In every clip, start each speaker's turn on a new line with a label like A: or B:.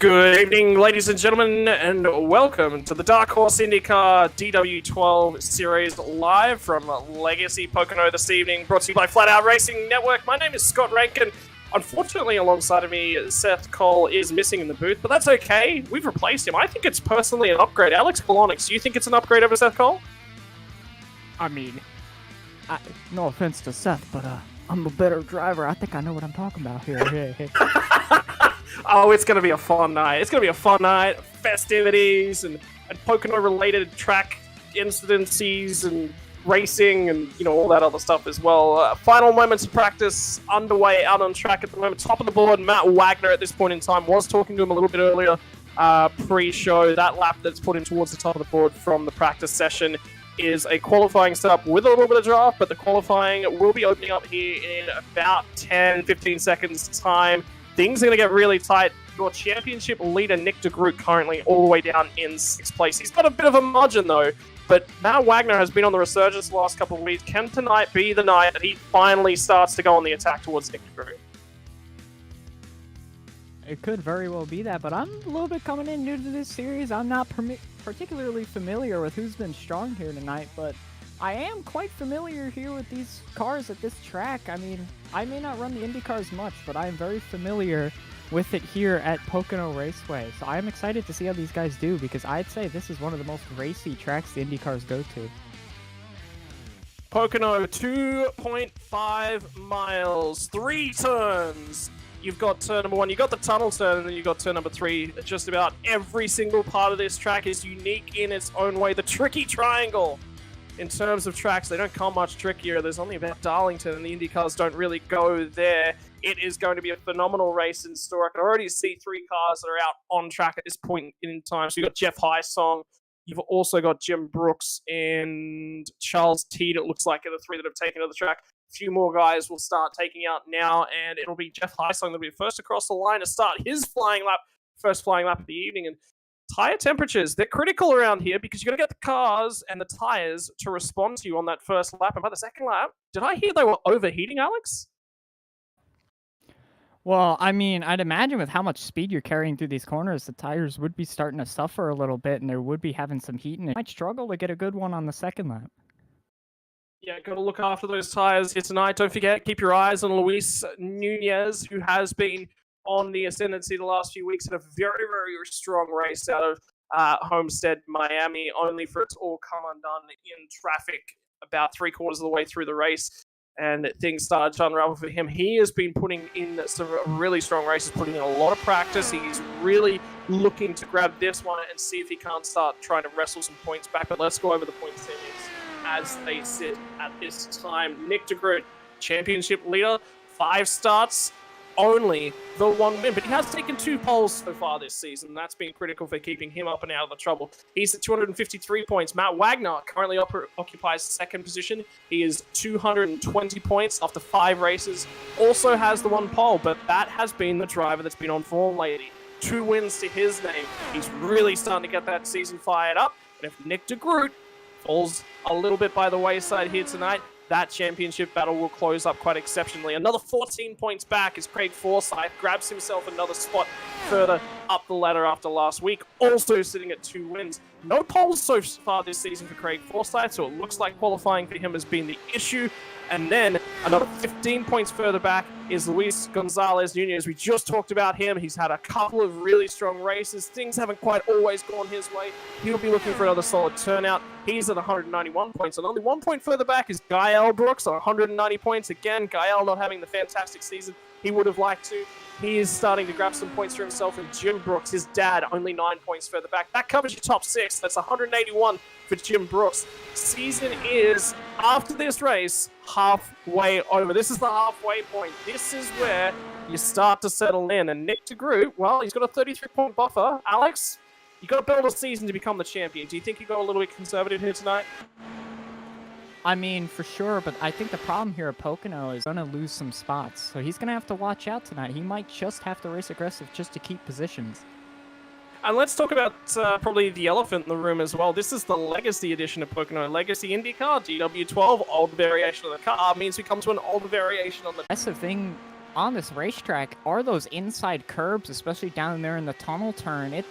A: Good evening, ladies and gentlemen, and welcome to the Dark Horse IndyCar DW12 series live from Legacy Pocono this evening, brought to you by Flat Out Racing Network. My name is Scott Rankin. Unfortunately, alongside of me, Seth Cole is missing in the booth, but that's okay. We've replaced him. I think it's personally an upgrade. Alex Kolonix, do you think it's an upgrade over Seth Cole?
B: I mean, no offense to Seth, but I'm a better driver. I think I know what I'm talking about here. Hey.
A: Oh, it's going to be a fun night. It's going to be a fun night. Festivities and Pocono-related track incidences and racing and, all that other stuff as well. Final moments of practice underway out on track at the moment. Top of the board, Matt Wagner at this point in time. Was talking to him a little bit earlier pre-show. That lap that's put in towards the top of the board from the practice session is a qualifying setup with a little bit of draft, but the qualifying will be opening up here in about 10-15 seconds time. Things are going to get really tight. Your championship leader, Nick de Groot, currently all the way down in 6th place. He's got a bit of a margin, though, but Matt Wagner has been on the resurgence the last couple of weeks. Can tonight be the night that he finally starts to go on the attack towards Nick de Groot?
B: It could very well be that, but I'm a little bit coming in new to this series. I'm not particularly familiar with who's been strong here tonight, but I am quite familiar here with these cars at this track. I mean, I may not run the Indy cars much, but I am very familiar with it here at Pocono Raceway. So I'm excited to see how these guys do, because I'd say this is one of the most racy tracks the Indy cars go to.
A: Pocono, 2.5 miles, 3 turns. You've got turn number 1, you've got the tunnel turn, and then you've got turn number 3. Just about every single part of this track is unique in its own way. The tricky triangle. In terms of tracks, they don't come much trickier. There's only about Darlington, and the Indy cars don't really go there. It is going to be a phenomenal race in store. I can already see 3 cars that are out on track at this point in time. So you've got Jeff Hysong, you've also got Jim Brooks and Charles Teed, it looks like, are the 3 that have taken to the track. A few more guys will start taking out now, and it'll be Jeff Hysong that'll be first across the line to start his first flying lap of the evening. And tire temperatures, they're critical around here because you've got to get the cars and the tires to respond to you on that first lap. And by the second lap, did I hear they were overheating, Alex?
B: Well, I mean, I'd imagine with how much speed you're carrying through these corners, the tires would be starting to suffer a little bit, and there would be having some heat, and it might struggle to get a good one on the second lap.
A: Yeah, got to look after those tires here tonight. Don't forget, keep your eyes on Luis Nunez, who has been on the ascendancy the last few weeks in a very, very strong race out of Homestead, Miami, only for it to all come undone in traffic about 3/4 of the way through the race, and things started to unravel for him. He has been putting in some really strong races, putting in a lot of practice. He's really looking to grab this one and see if he can't start trying to wrestle some points back. But let's go over the point standings as they sit at this time. Nick de Groot, championship leader, 5 starts, only the 1 win, but he has taken 2 poles so far this season. That's been critical for keeping him up and out of the trouble. He's at 253 points. Matt Wagner currently occupies 2nd position. He is 220 points after 5 races. Also has the 1 pole, but that has been the driver that's been on form lately. 2 wins to his name. He's really starting to get that season fired up. And if Nick de Groot falls a little bit by the wayside here tonight, that championship battle will close up quite exceptionally. Another 14 points back as Craig Forsyth grabs himself another spot further up the ladder after last week, also sitting at 2 wins. No poles so far this season for Craig Forsyth, so it looks like qualifying for him has been the issue. And then another 15 points further back is Luis Gonzalez Nunez. We just talked about him. He's had a couple of really strong races. Things haven't quite always gone his way. He'll be looking for another solid turnout. He's at 191 points. And only 1 point further back is Gael Brooks at 190 points. Again, Gael not having the fantastic season he would have liked to. He is starting to grab some points for himself. And Jim Brooks, his dad, only 9 points further back. That covers your top 6. That's 181 for Jim Brooks. Season is, after this race, halfway over. This is the halfway point. This is where you start to settle in. And Nick de Groot, well, he's got a 33-point buffer. Alex, you got to build a season to become the champion. Do you think you got a little bit conservative here tonight?
B: I mean, for sure, but I think the problem here at Pocono is going to lose some spots. So he's going to have to watch out tonight. He might just have to race aggressive just to keep positions.
A: And let's talk about probably the elephant in the room as well. This is the Legacy edition of Pocono. Legacy IndyCar, DW12, old variation of the car, means we come to an old variation on the...
B: That's the thing on this racetrack are those inside curbs, especially down there in the tunnel turn.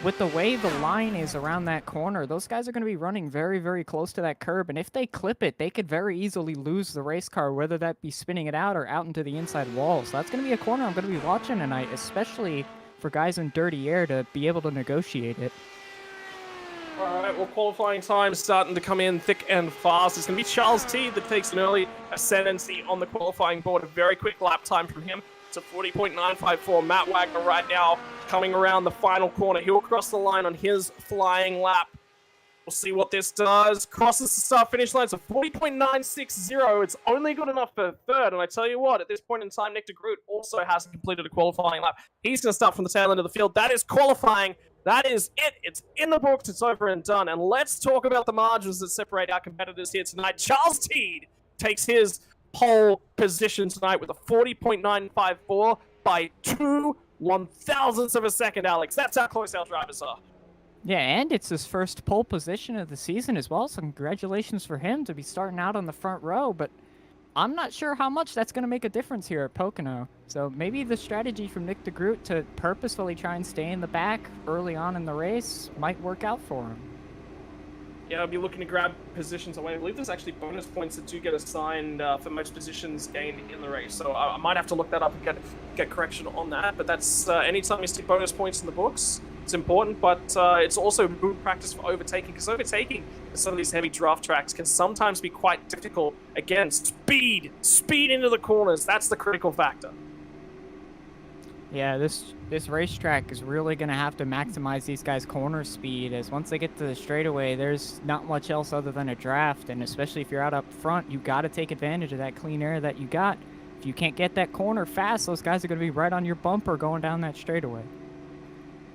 B: With the way the line is around that corner, those guys are going to be running very, very close to that curb, and if they clip it, they could very easily lose the race car, whether that be spinning it out or out into the inside wall. So that's going to be a corner I'm going to be watching tonight, especially for guys in dirty air to be able to negotiate it.
A: All right, well, qualifying time starting to come in thick and fast. It's going to be Charles T that takes an early ascendancy on the qualifying board. A very quick lap time from him. It's a 40.954. Matt Wagner right now coming around the final corner. He'll cross the line on his flying lap. We'll see what this does. Crosses the start-finish line. It's a 40.960. It's only good enough for third. And I tell you what, at this point in time, Nick de Groot also hasn't completed a qualifying lap. He's going to start from the tail end of the field. That is qualifying. That is it. It's in the books. It's over and done. And let's talk about the margins that separate our competitors here tonight. Charles Teed takes his pole position tonight with a 40.954 by 2/1000ths of a second, Alex. That's how close our drivers are.
B: Yeah, and it's his first pole position of the season as well, so congratulations for him to be starting out on the front row, but I'm not sure how much that's going to make a difference here at Pocono. So maybe the strategy from Nick de Groot to purposefully try and stay in the back early on in the race might work out for him.
A: Yeah, I'll be looking to grab positions away. I believe there's actually bonus points that do get assigned for most positions gained in the race. So I might have to look that up and get correction on that. But that's anytime you see bonus points in the books, it's important. But it's also good practice for overtaking, because overtaking some of these heavy draft tracks can sometimes be quite difficult. Again, speed into the corners. That's the critical factor.
B: Yeah, this racetrack is really going to have to maximize these guys' corner speed, as once they get to the straightaway, there's not much else other than a draft, and especially if you're out up front, you got to take advantage of that clean air that you got. If you can't get that corner fast, those guys are going to be right on your bumper going down that straightaway.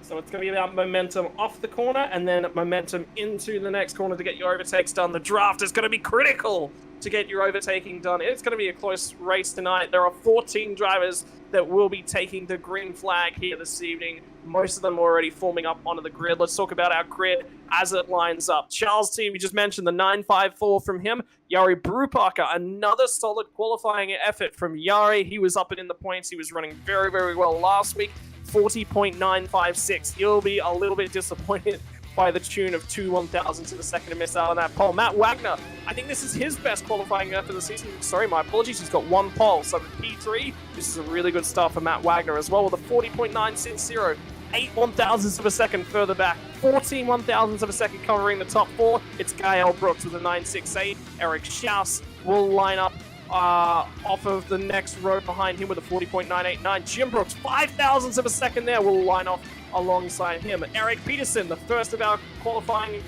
A: So it's going to be about momentum off the corner and then momentum into the next corner to get your overtakes done. The draft is going to be critical to get your overtaking done. It's going to be a close race tonight. There are 14 drivers that will be taking the green flag here this evening. Most of them already forming up onto the grid. Let's talk about our grid as it lines up. Charles T, we just mentioned the 954 from him. Jari Brubacher, another solid qualifying effort from Jari. He was up and in the points. He was running very, very well last week. 40.956. He'll be a little bit disappointed by the tune of 2/1000ths of a second to miss out on that pole. Matt Wagner, I think this is his best qualifying effort of the season. Sorry, my apologies. He's got one pole. So for P3, this is a really good start for Matt Wagner as well with a 40.960. 8/1000ths of a second further back. 14/1000ths of a second covering the top four. It's Gael Brooks with a 968. Eric Schaus will line up off of the next row behind him with a 40.989. Jim Brooks, 5/1000ths of a second there, will line off alongside him. Eric Peterson, the first of our qualifying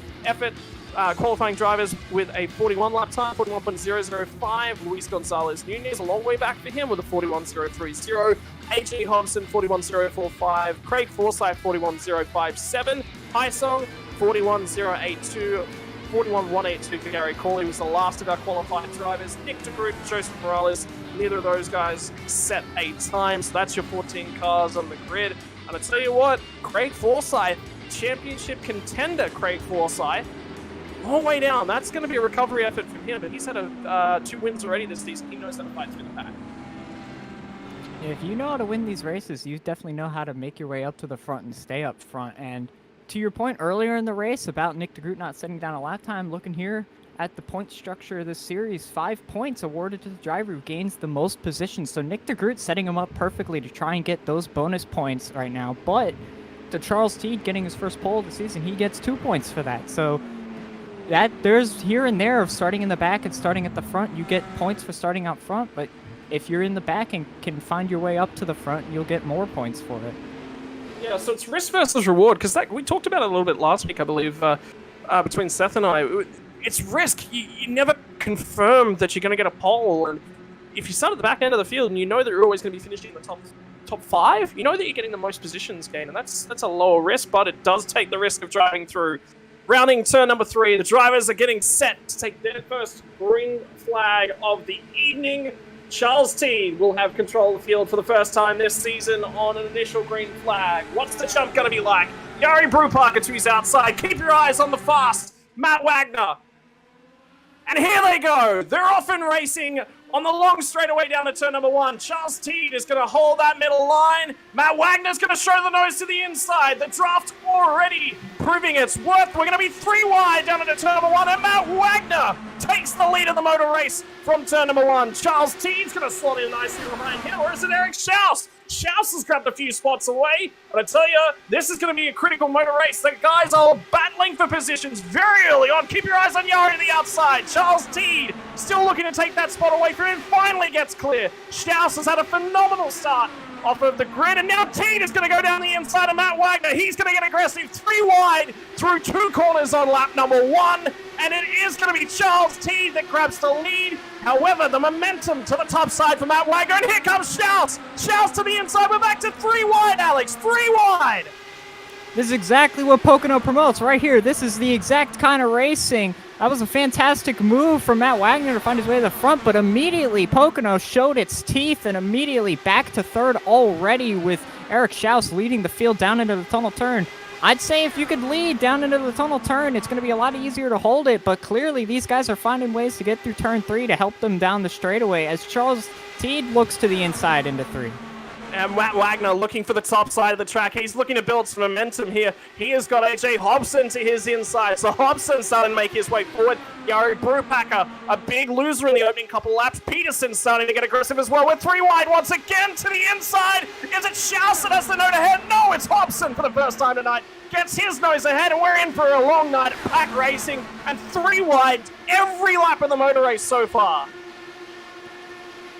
A: drivers with a 41 lap time, 41.005. Luis Gonzalez Nunez, a long way back for him with a 41.030. AJ Hobson, 41.045. Craig Forsyth, 41.057. Haisong, 41.082. 41.182 for Gary Corley was the last of our qualified drivers. Nick de Groot and Joseph Morales, neither of those guys set a time, so that's your 14 cars on the grid. And I tell you what, Craig Forsyth, championship contender Craig Forsyth, long way down. That's going to be a recovery effort for him, but he's had 2 wins already this season. He knows how to fight through the pack.
B: If you know how to win these races, you definitely know how to make your way up to the front and stay up front. And to your point earlier in the race about Nick de Groot not setting down a lap time, looking here at the point structure of this series, 5 points awarded to the driver who gains the most positions. So Nick de Groot setting him up perfectly to try and get those bonus points right now. But to Charles Teed getting his first pole of the season, he gets 2 points for that. So that there's here and there of starting in the back and starting at the front. You get points for starting out front, but if you're in the back and can find your way up to the front, you'll get more points for it.
A: Yeah, so it's risk versus reward, because we talked about it a little bit last week, I believe, between Seth and I. It's risk. You never confirm that you're going to get a pole, and if you start at the back end of the field and you know that you're always going to be finishing in the top 5, you know that you're getting the most positions gained, and that's a lower risk, but it does take the risk of driving through. Rounding turn number 3, the drivers are getting set to take their first green flag of the evening. Charles T will have control of the field for the first time this season on an initial green flag. What's the jump going to be like? Jari Brubacher to his outside. Keep your eyes on the fast Matt Wagner. And here they go. They're off and racing On the long straightaway down to turn number 1, Charles Teed is going to hold that middle line. Matt Wagner's going to show the nose to the inside. The draft already proving its worth. We're going to be 3 wide down into turn number 1, and Matt Wagner takes the lead of the motor race from turn number 1. Charles Teed's going to slot in nicely behind him, or is it Eric Schaus? Schaus has grabbed a few spots away, but I tell you, this is going to be a critical motor race. The guys are battling for positions very early on. Keep your eyes on Yari to the outside. Charles Teed still looking to take that spot away from him, finally gets clear. Schaus has had a phenomenal start off of the grid, and now Teed is going to go down the inside of Matt Wagner. He's going to get aggressive, 3 wide through 2 corners on lap number 1, and it is going to be Charles Teed that grabs the lead. However, the momentum to the top side for Matt Wagner, and here comes Schaus. Schaus to the inside, we're back to 3 wide, Alex, 3 wide.
B: This is exactly what Pocono promotes right here. This is the exact kind of racing. That was a fantastic move from Matt Wagner to find his way to the front, but immediately Pocono showed its teeth and immediately back to third already with Eric Schaus leading the field down into the tunnel turn. I'd say if you could lead down into the tunnel turn, it's going to be a lot easier to hold it, but clearly these guys are finding ways to get through turn 3 to help them down the straightaway as Charles Teed looks to the inside into 3.
A: And Matt Wagner looking for the top side of the track. He's looking to build some momentum here. He has got AJ Hobson to his inside. So Hobson's starting to make his way forward. Yari Brupacker, a big loser in the opening couple laps. Peterson's starting to get aggressive as well. We're 3 wide once again to the inside. Is it Schaus that has the note ahead? No, it's Hobson for the first time tonight. Gets his nose ahead, and we're in for a long night of pack racing. And 3 wide every lap of the motor race so far.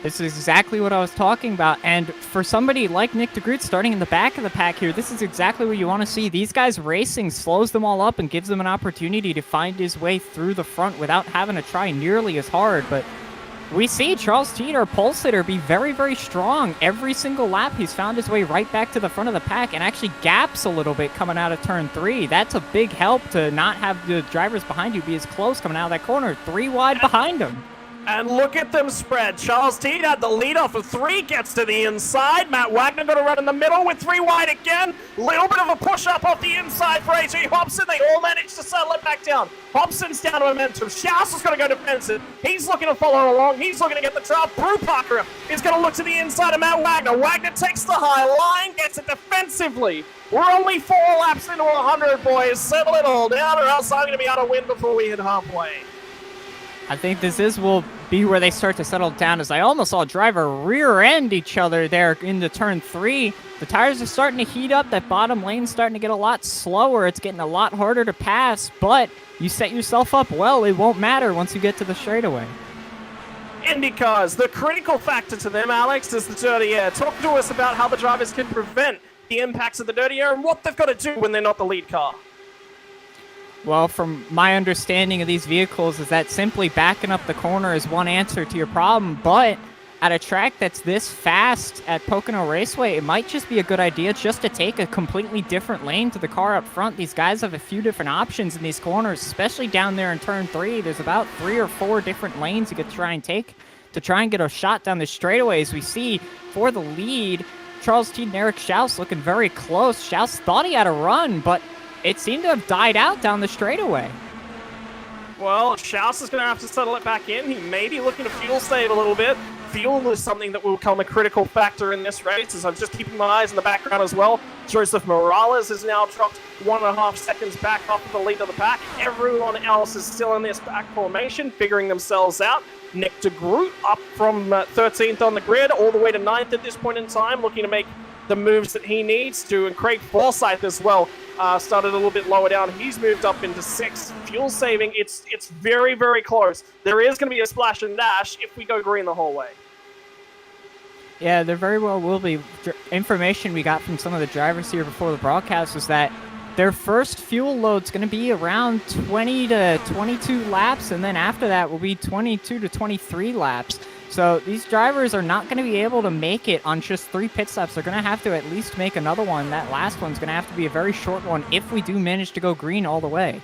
B: This is exactly what I was talking about, and for somebody like Nick DeGroot starting in the back of the pack here, this is exactly what you want to see. These guys racing slows them all up and gives them an opportunity to find his way through the front without having to try nearly as hard, but we see Charles Teed, our pulse hitter, be very, very strong. Every single lap, he's found his way right back to the front of the pack and actually gaps a little bit coming out of turn 3. That's a big help to not have the drivers behind you be as close coming out of that corner. 3 wide behind him.
A: And look at them spread. Charles Teed had the lead off of 3, gets to the inside. Matt Wagner got to run in the middle with 3 wide again. Little bit of a push up off the inside for AJ Hobson. They all managed to settle it back down. Hobson's down to momentum. Schaus is going to go defensive. He's looking to follow along. He's looking to get the draft. Brupacker is going to look to the inside of Matt Wagner. Wagner takes the high line, gets it defensively. We're only 4 laps into 100, boys. Settle it all down, or else I'm going to be out of wind before we hit halfway.
B: I think will be where they start to settle down, as I almost saw a driver rear-end each other there into turn 3. The tires are starting to heat up. That bottom lane's starting to get a lot slower. It's getting a lot harder to pass, but you set yourself up well. It won't matter once you get to the straightaway.
A: IndyCars, the critical factor to them, Alex, is the dirty air. Talk to us about how the drivers can prevent the impacts of the dirty air and what they've got to do when they're not the lead car.
B: Well, from my understanding of these vehicles is that simply backing up the corner is one answer to your problem, but at a track that's this fast at Pocono Raceway, it might just be a good idea just to take a completely different lane to the car up front. These guys have a few different options in these corners, especially down there in turn 3. There's about 3 or 4 different lanes you could try and take to try and get a shot down the straightaways. We see for the lead, Charles Teed and Eric Schaus looking very close. Schaus thought he had a run, but it seemed to have died out down the straightaway.
A: Well, Schaus is going to have to settle it back in. He may be looking to fuel save a little bit. Fuel is something that will become a critical factor in this race, as I'm just keeping my eyes in the background as well. Joseph Morales has now dropped 1.5 seconds back off of the lead of the pack. Everyone else is still in this back formation, figuring themselves out. Nick DeGroot up from 13th on the grid, all the way to 9th at this point in time, looking to make the moves that he needs to. And Craig Forsyth as well started a little bit lower down. He's moved up into 6th. Fuel saving, it's very, very close. There is going to be a splash and dash if we go green the whole way.
B: Yeah, there very well will be. Information we got from some of the drivers here before the broadcast was that their first fuel load's going to be around 20 to 22 laps, and then after that will be 22 to 23 laps. So these drivers are not going to be able to make it on just 3 pit stops. They're going to have to at least make another one. That last one's going to have to be a very short one if we do manage to go green all the way.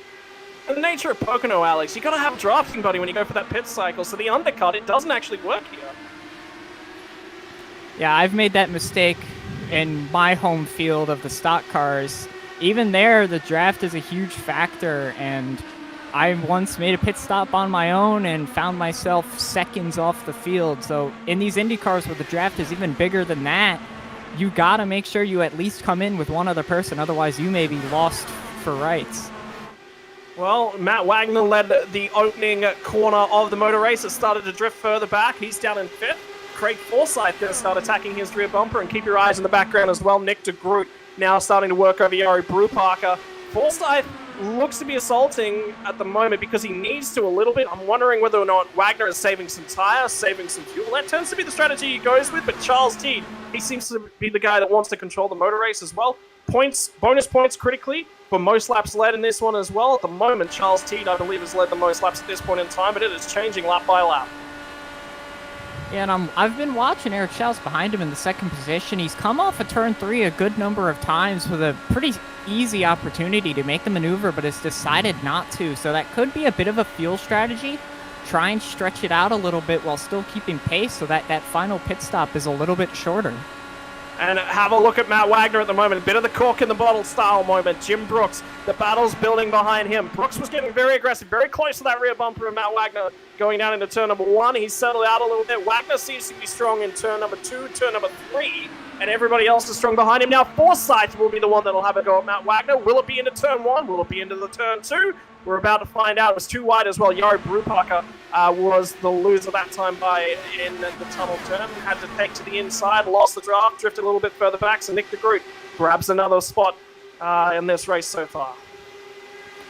A: The nature of Pocono, Alex, you got to have a drafting buddy when you go for that pit cycle, so the undercut, it doesn't actually work here.
B: Yeah, I've made that mistake in my home field of the stock cars. Even there, the draft is a huge factor, and I once made a pit stop on my own and found myself seconds off the field. So in these Indy cars where the draft is even bigger than that, you gotta make sure you at least come in with one other person, otherwise you may be lost for rights.
A: Well, Matt Wagner led the opening corner of the motor race. It started to drift further back. He's down in 5th. Craig Forsyth going to start attacking his rear bumper, and keep your eyes in the background as well. Nick DeGroot now starting to work over Yari Brubaker. Forsyth looks to be assaulting at the moment because he needs to a little bit. I'm wondering whether or not Wagner is saving some tires, saving some fuel. That tends to be the strategy he goes with, but Charles Teed, he seems to be the guy that wants to control the motor race as well. Bonus points critically for most laps led in this one as well. At the moment, Charles Teed, I believe, has led the most laps at this point in time, but it is changing lap by lap.
B: Yeah, and I've been watching Eric Schaus behind him in the second position. He's come off of turn 3 a good number of times with a pretty easy opportunity to make the maneuver, but has decided not to. So that could be a bit of a fuel strategy. Try and stretch it out a little bit while still keeping pace so that that final pit stop is a little bit shorter.
A: And have a look at Matt Wagner at the moment. A bit of the cork in the bottle style moment. Jim Brooks, the battle's building behind him. Brooks was getting very aggressive, very close to that rear bumper of Matt Wagner going down into turn number 1. He's settled out a little bit. Wagner seems to be strong in turn number 2, turn number 3, and everybody else is strong behind him. Now Forsyth will be the one that'll have a go at Matt Wagner. Will it be into turn 1? Will it be into the turn 2? We're about to find out. It was too wide as well. Yari Brubaker was the loser that time in the tunnel turn. Had to take to the inside, lost the draft, drifted a little bit further back, so Nick DeGroot grabs another spot in this race so far.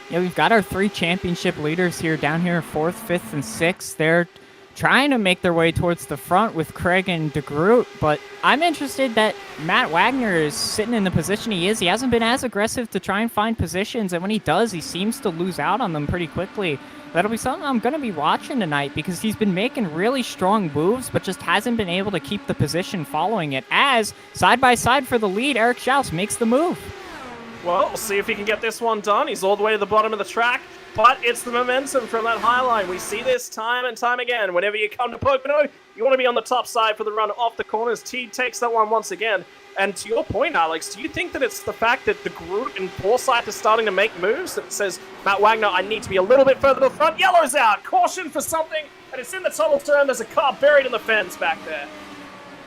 B: Yeah, we've got our 3 championship leaders here down here, 4th, 5th, and 6th. They're trying to make their way towards the front with Craig and DeGroot, but I'm interested that Matt Wagner is sitting in the position he is. He hasn't been as aggressive to try and find positions, and when he does, he seems to lose out on them pretty quickly. That'll be something I'm going to be watching tonight because he's been making really strong moves, but just hasn't been able to keep the position following it, as side by side for the lead, Eric Schaus makes the move.
A: Well, we'll see if he can get this one done. He's all the way to the bottom of the track, but it's the momentum from that high line. We see this time and time again. Whenever you come to Pocono, you want to be on the top side for the run off the corners. Teed takes that one once again. And to your point, Alex, do you think that it's the fact that DeGroot and Forsyth are starting to make moves that says, Matt Wagner, I need to be a little bit further to the front? Yellow's out. Caution for something, and it's in the tunnel turn. There's a car buried in the fence back there.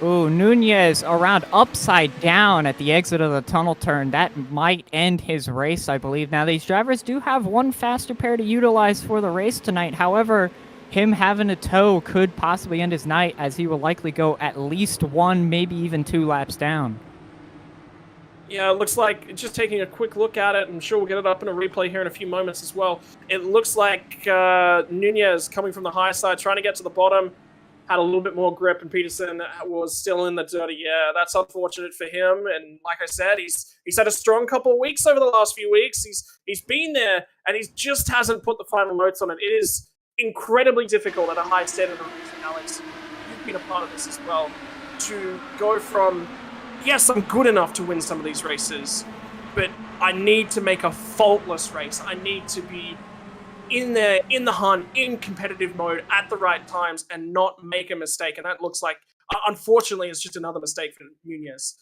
B: Ooh, Nunez around upside down at the exit of the tunnel turn. That might end his race, I believe. Now, these drivers do have one faster pair to utilize for the race tonight. However, him having a tow could possibly end his night, as he will likely go at least 1, maybe even 2 laps down.
A: Yeah, it looks like, just taking a quick look at it, I'm sure we'll get it up in a replay here in a few moments as well. It looks like Nunez coming from the high side, trying to get to the bottom, had a little bit more grip, and Peterson was still in the dirty air. That's unfortunate for him, and like I said, he's had a strong couple of weeks over the last few weeks. He's been there, and he just hasn't put the final notes on it. It is incredibly difficult at a high standard of racing, Alex. You've been a part of this as well, to go from, yes, I'm good enough to win some of these races, but I need to make a faultless race. I need to be in there, in the hunt, in competitive mode at the right times and not make a mistake. And that looks like, unfortunately, it's just another mistake for Nunez.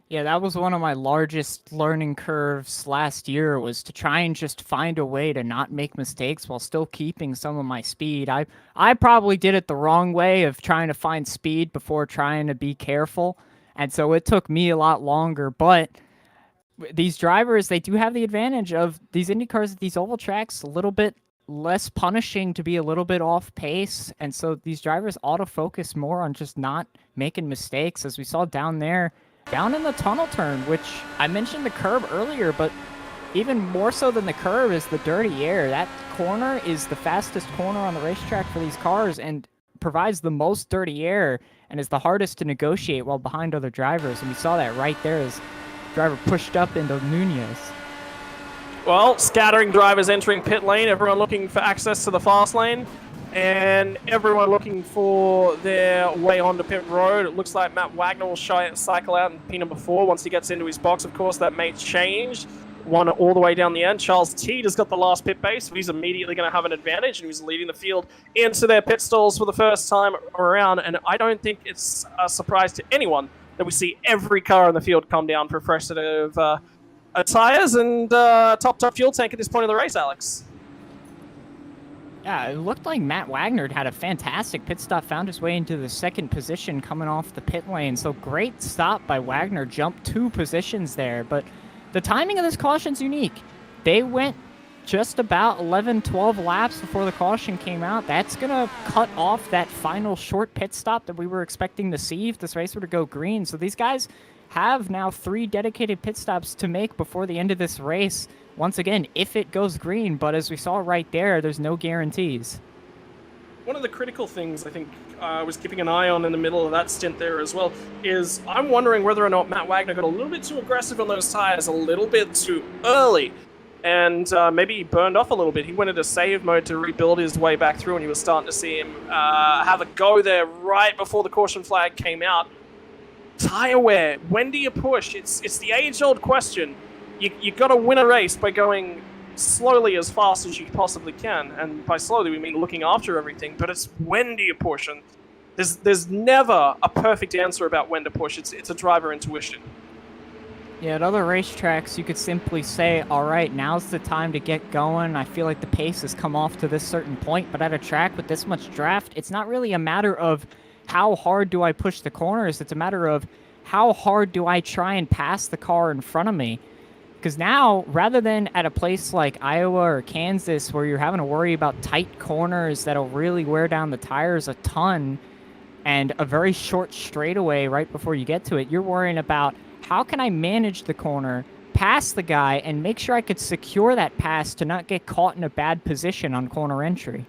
B: Yeah, that was one of my largest learning curves last year, was to try and just find a way to not make mistakes while still keeping some of my speed. I probably did it the wrong way of trying to find speed before trying to be careful. And so it took me a lot longer, but these drivers, they do have the advantage of these Indy cars at these oval tracks, a little bit less punishing to be a little bit off pace. And so these drivers ought to focus more on just not making mistakes, as we saw down there, down in the tunnel turn, which I mentioned the curb earlier, but even more so than the curb is the dirty air. That corner is the fastest corner on the racetrack for these cars and provides the most dirty air and is the hardest to negotiate while behind other drivers. And we saw that right there as driver pushed up into Nunez.
A: Well, scattering drivers entering pit lane, everyone looking for access to the fast lane, and everyone looking for their way onto pit road. It looks like Matt Wagner will cycle out in P number 4 once he gets into his box. Of course, that may change. One all the way down the end. Charles Teed has got the last pit base, so he's immediately going to have an advantage, and he's leading the field into their pit stalls for the first time around. And I don't think it's a surprise to anyone that we see every car in the field come down for a fresh set of tires and top fuel tank at this point of the race, Alex.
B: Yeah, it looked like Matt Wagner had a fantastic pit stop, found his way into the second position coming off the pit lane. So great stop by Wagner, jumped 2 positions there. But the timing of this caution's unique. They went just about 11, 12 laps before the caution came out. That's going to cut off that final short pit stop that we were expecting to see if this race were to go green. So these guys have now 3 dedicated pit stops to make before the end of this race. Once again, if it goes green, but as we saw right there, there's no guarantees.
A: One of the critical things I think I was keeping an eye on in the middle of that stint there as well is I'm wondering whether or not Matt Wagner got a little bit too aggressive on those tires a little bit too early. And maybe he burned off a little bit. He went into save mode to rebuild his way back through, and you were starting to see him have a go there right before the caution flag came out. Tire wear, when do you push? It's the age-old question. You got to win a race by going slowly as fast as you possibly can, and by slowly we mean looking after everything. But it's when do you push, and there's never a perfect answer about when to push. It's a driver intuition.
B: Yeah, at other racetracks, you could simply say, all right, now's the time to get going. I feel like the pace has come off to this certain point, but at a track with this much draft, it's not really a matter of how hard do I push the corners. It's a matter of how hard do I try and pass the car in front of me. Because now, rather than at a place like Iowa or Kansas where you're having to worry about tight corners that'll really wear down the tires a ton and a very short straightaway right before you get to it, you're worrying about how can I manage the corner, pass the guy, and make sure I could secure that pass to not get caught in a bad position on corner entry.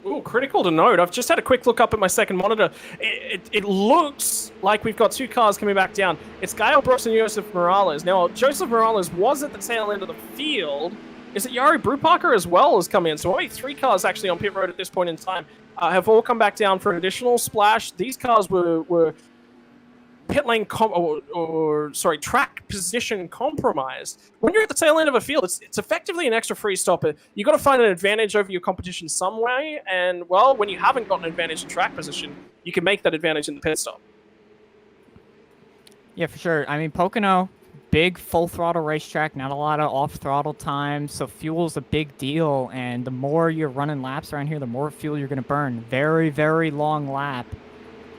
A: Ooh, critical to note. I've just had a quick look up at my second monitor. It looks like we've got 2 cars coming back down. It's Gael Brooks and Joseph Morales. Now, Joseph Morales was at the tail end of the field. Is it Yari Brubacher as well as come in? So only 3 cars actually on pit road at this point in time have all come back down for an additional splash. These cars were pit lane track position compromised. When you're at the tail end of a field, it's effectively an extra free stopper. You got to find an advantage over your competition some way, and well, when you haven't got an advantage in track position, you can make that advantage in the pit stop.
B: Yeah, for sure. I mean, Pocono, big full throttle racetrack, not a lot of off throttle time, so fuel's a big deal, and the more you're running laps around here, the more fuel you're going to burn. Very, very long lap.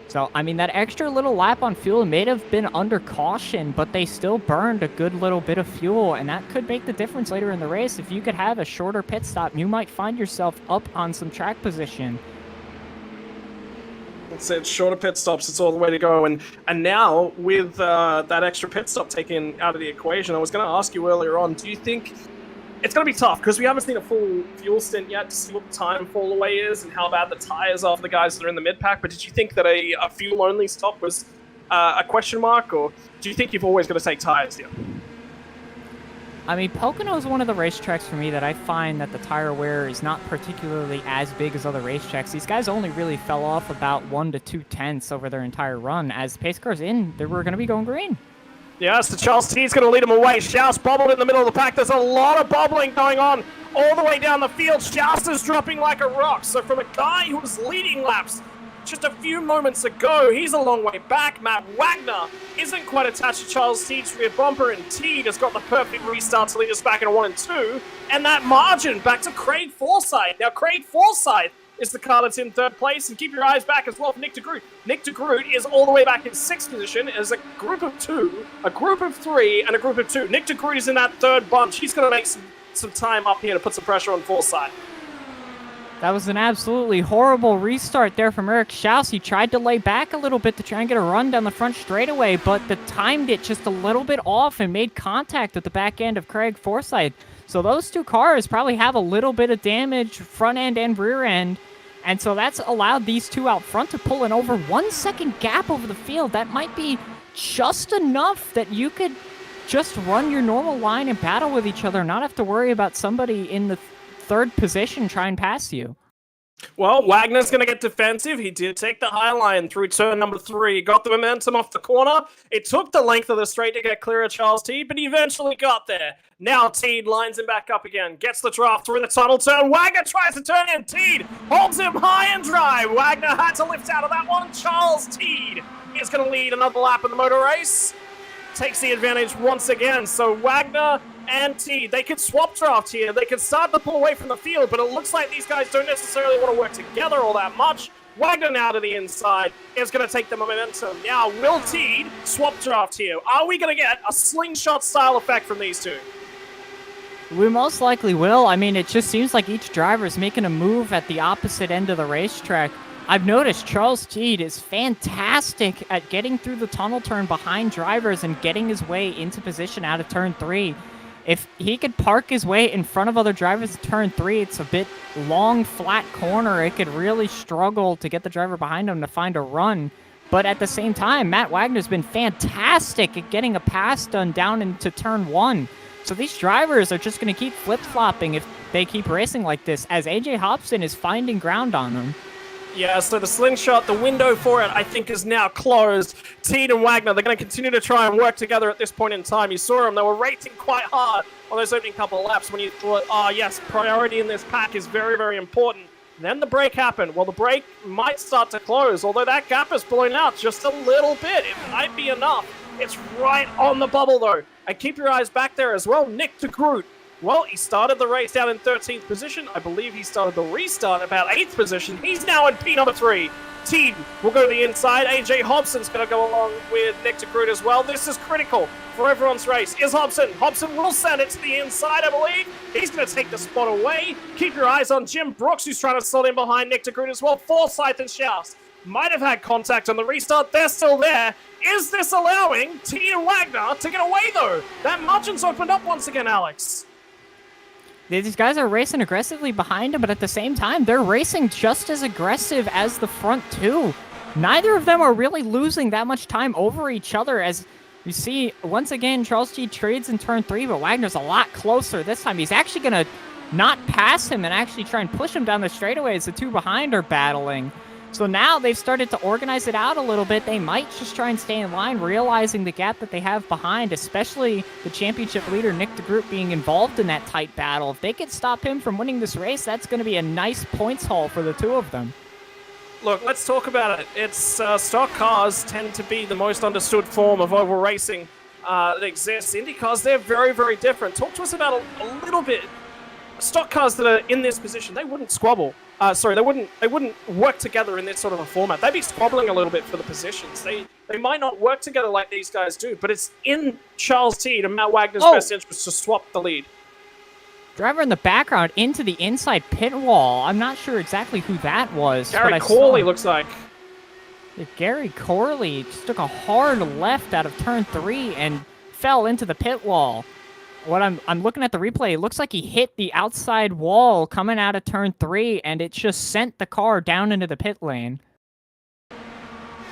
B: So, I mean, that extra little lap on fuel may have been under caution, but they still burned a good little bit of fuel, and that could make the difference later in the race. If you could have a shorter pit stop, you might find yourself up on some track position.
A: It's shorter pit stops, it's all the way to go. And now, with that extra pit stop taken out of the equation, I was going to ask you earlier on, do you think it's going to be tough because we haven't seen a full fuel stint yet to see what the time fall away is and how bad the tires are for the guys that are in the mid-pack. But did you think that a fuel-only stop was a question mark, or do you think you've always got to take tires here?
B: I mean, Pocono is one of the racetracks for me that I find that the tire wear is not particularly as big as other racetracks. These guys only really fell off about 1 to 2 tenths over their entire run. As pace cars in, they were going to be going green.
A: Yes, the Charles T's going to lead him away. Schaus bobbled in the middle of the pack. There's a lot of bobbling going on all the way down the field. Schaus is dropping like a rock. So from a guy who was leading laps just a few moments ago, he's a long way back. Matt Wagner isn't quite attached to Charles Teed's rear bumper, and Teed has got the perfect restart to lead us back in a 1 and 2. And that margin back to Craig Forsyth. Now, Craig Forsyth is the car that's in 3rd place, and keep your eyes back as well for Nick de Groot. Nick de Groot is all the way back in 6th position as a group of 2, a group of 3, and a group of 2. Nick de Groot is in that 3rd bunch. He's going to make some time up here to put some pressure on Forsyth.
B: That was an absolutely horrible restart there from Eric Schaus. He tried to lay back a little bit to try and get a run down the front straightaway, but timed it just a little bit off and made contact at the back end of Craig Forsyth. So those 2 cars probably have a little bit of damage, front end and rear end. And so that's allowed these 2 out front to pull an over 1 second gap over the field. That might be just enough that you could just run your normal line and battle with each other, not have to worry about somebody in the 3rd position try and pass you.
A: Well, Wagner's going to get defensive. He did take the high line through turn number 3. Got the momentum off the corner. It took the length of the straight to get clear of Charles Teed, but he eventually got there. Now Teed lines him back up again. Gets the draft through the tunnel turn. Wagner tries to turn in. Teed holds him high and dry. Wagner had to lift out of that one. Charles Teed is going to lead another lap in the motor race. Takes the advantage once again. So Wagner and T. They could swap draft here. They could start to pull away from the field, but it looks like these guys don't necessarily want to work together all that much. Wagner now to the inside is going to take the momentum. Now, will T swap draft here? Are we going to get a slingshot style effect from these two?
B: We most likely will. I mean, it just seems like each driver is making a move at the opposite end of the racetrack. I've noticed Charles Teed is fantastic at getting through the tunnel turn behind drivers and getting his way into position out of turn 3. If he could park his way in front of other drivers at turn 3, it's a bit long, flat corner. It could really struggle to get the driver behind him to find a run. But at the same time, Matt Wagner's been fantastic at getting a pass done down into turn 1. So these drivers are just going to keep flip-flopping if they keep racing like this, as AJ Hobson is finding ground on them.
A: Yeah, so the slingshot, the window for it, I think, is now closed. Teed and Wagner, they're going to continue to try and work together at this point in time. You saw them, they were racing quite hard on those opening couple of laps when you thought, oh, yes, priority in this pack is very, very important. Then the break happened. Well, the break might start to close, although that gap is blown out just a little bit. It might be enough. It's right on the bubble, though. And keep your eyes back there as well. Nick de Groot. Well, he started the race down in 13th position. I believe he started the restart about 8th position. He's now in P number 3. Teed will go to the inside. AJ Hobson's going to go along with Nick de Groot as well. This is critical for everyone's race. Is Hobson? Hobson will send it to the inside, I believe. He's going to take the spot away. Keep your eyes on Jim Brooks, who's trying to slot in behind Nick de Groot as well. Forsyth and Schaus might have had contact on the restart. They're still there. Is this allowing T and Wagner to get away, though? That margin's opened up once again, Alex.
B: These guys are racing aggressively behind him, but at the same time, they're racing just as aggressive as the front two. Neither of them are really losing that much time over each other, as you see, once again, Charles G trades in turn 3, but Wagner's a lot closer this time. He's actually going to not pass him and actually try and push him down the straightaway as the two behind are battling. So now they've started to organize it out a little bit. They might just try and stay in line, realizing the gap that they have behind, especially the championship leader, Nick de Groot, being involved in that tight battle. If they could stop him from winning this race, that's going to be a nice points haul for the two of them.
A: Look, let's talk about it. It's stock cars tend to be the most understood form of oval racing that exists. Indy cars, they're very, very different. Talk to us about a little bit. Stock cars that are in this position, they wouldn't squabble. They wouldn't work together in this sort of a format. They'd be squabbling a little bit for the positions. They might not work together like these guys do, but it's in Charles Teed and Matt Wagner's best interest to swap the lead.
B: Driver in the background into the inside pit wall. I'm not sure exactly who that was.
A: Gary Corley looks like.
B: Gary Corley just took a hard left out of turn 3 and fell into the pit wall. What I'm looking at the replay, it looks like he hit the outside wall coming out of turn 3, and it just sent the car down into the pit lane.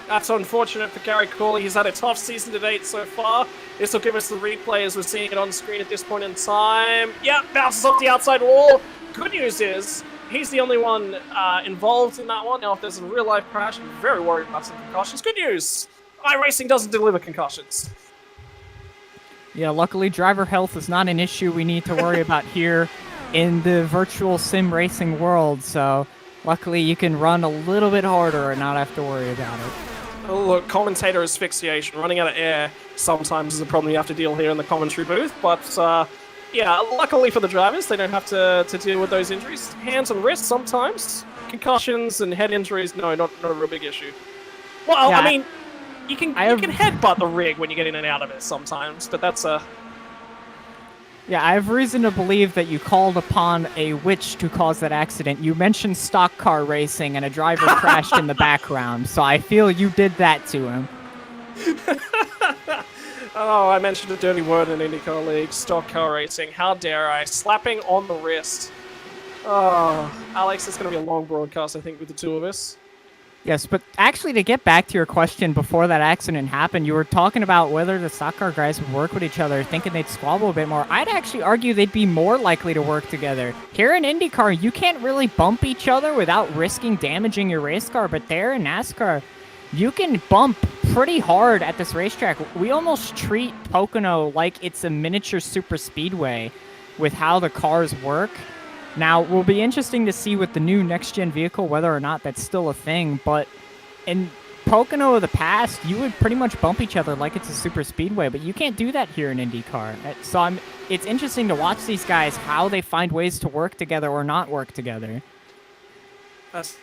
A: That's unfortunate for Gary Corley. He's had a tough season to date so far. This will give us the replay as we're seeing it on screen at this point in time. Yeah, bounces off the outside wall. Good news is, he's the only one involved in that one. Now, if there's a real-life crash, I'm very worried about some concussions. Good news! iRacing doesn't deliver concussions.
B: Yeah, luckily driver health is not an issue we need to worry about here in the virtual sim racing world, so luckily you can run a little bit harder and not have to worry about it.
A: Oh, look, commentator asphyxiation, running out of air sometimes is a problem you have to deal here in the commentary booth, but yeah, luckily for the drivers, they don't have to deal with those injuries. Hands and wrists sometimes, concussions and head injuries, no, not a real big issue. Well, yeah, I mean, you can headbutt the rig when you get in and out of it sometimes, but that's a...
B: Yeah, I have reason to believe that you called upon a witch to cause that accident. You mentioned stock car racing and a driver crashed in the background, so I feel you did that to him.
A: Oh, I mentioned a dirty word in IndyCar League, stock car racing. How dare I? Slapping on the wrist. Oh, Alex, it's going to be a long broadcast, I think, with the two of us.
B: Yes, but actually, to get back to your question before that accident happened, you were talking about whether the stock car guys would work with each other, thinking they'd squabble a bit more. I'd actually argue they'd be more likely to work together. Here in IndyCar, you can't really bump each other without risking damaging your race car, but there in NASCAR, you can bump pretty hard at this racetrack. We almost treat Pocono like it's a miniature super speedway with how the cars work. Now, it will be interesting to see with the new next-gen vehicle whether or not that's still a thing, but in Pocono of the past, you would pretty much bump each other like it's a super speedway, but you can't do that here in IndyCar. So it's interesting to watch these guys, how they find ways to work together or not work together.
A: That's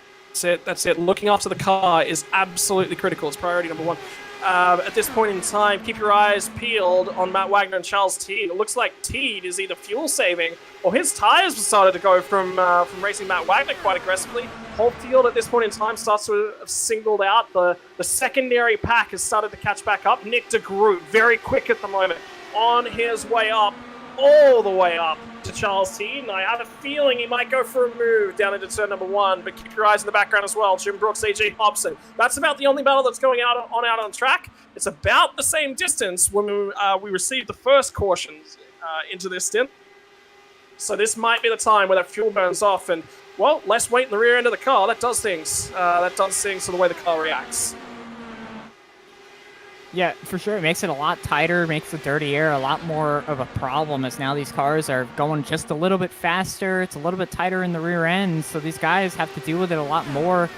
A: it. That's it. Looking after the car is absolutely critical. It's priority number one. At this point in time, keep your eyes peeled on Matt Wagner and Charles Teed. It looks like Teed is either fuel saving or his tires started to go from racing Matt Wagner quite aggressively. Whole field at this point in time starts to have singled out. The secondary pack has started to catch back up. Nick de Groot, very quick at the moment, on his way up, all the way up to Charles Teed. And I have a feeling he might go for a move down into turn number one, but keep your eyes in the background as well. Jim Brooks, AJ Hobson. That's about the only battle that's going out on track. It's about the same distance when we received the first cautions into this stint. So this might be the time where that fuel burns off and, well, less weight in the rear end of the car. That does things. That does things to the way the car reacts.
B: Yeah, for sure. It makes it a lot tighter, makes the dirty air a lot more of a problem, as now these cars are going just a little bit faster. It's a little bit tighter in the rear end, so these guys have to deal with it a lot more.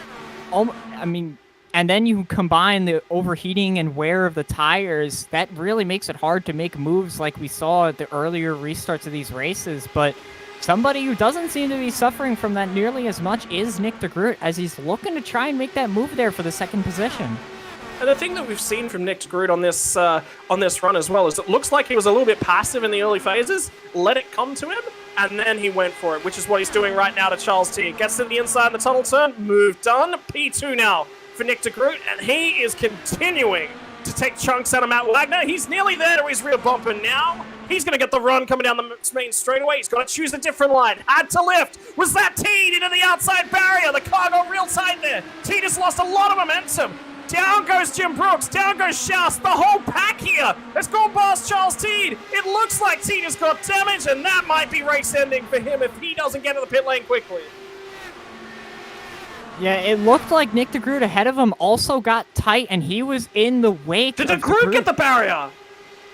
B: I mean, and then you combine the overheating and wear of the tires. That really makes it hard to make moves like we saw at the earlier restarts of these races. But somebody who doesn't seem to be suffering from that nearly as much is Nick de Groot, as he's looking to try and make that move there for the second position.
A: And the thing that we've seen from Nick de Groot on this run as well is it looks like he was a little bit passive in the early phases, let it come to him, and then he went for it, which is what he's doing right now to Charles T. Gets to the inside of the tunnel turn, move done, P2 now for Nick de Groot, and he is continuing to take chunks out of Matt Wagner. He's nearly there to his rear bumper now. He's going to get the run coming down the main straightaway. He's got to choose a different line. Had to lift. Was that Teed into the outside barrier? The car got real tight there. Teed has lost a lot of momentum. Down goes Jim Brooks, down goes Schaus. The whole pack here has gone past Charles Teed. It looks like Teed has got damage, and that might be race ending for him if he doesn't get to the pit lane quickly.
B: Yeah, it looked like Nick de Groot ahead of him also got tight, and he was in the wake.
A: Did de Groot get the barrier?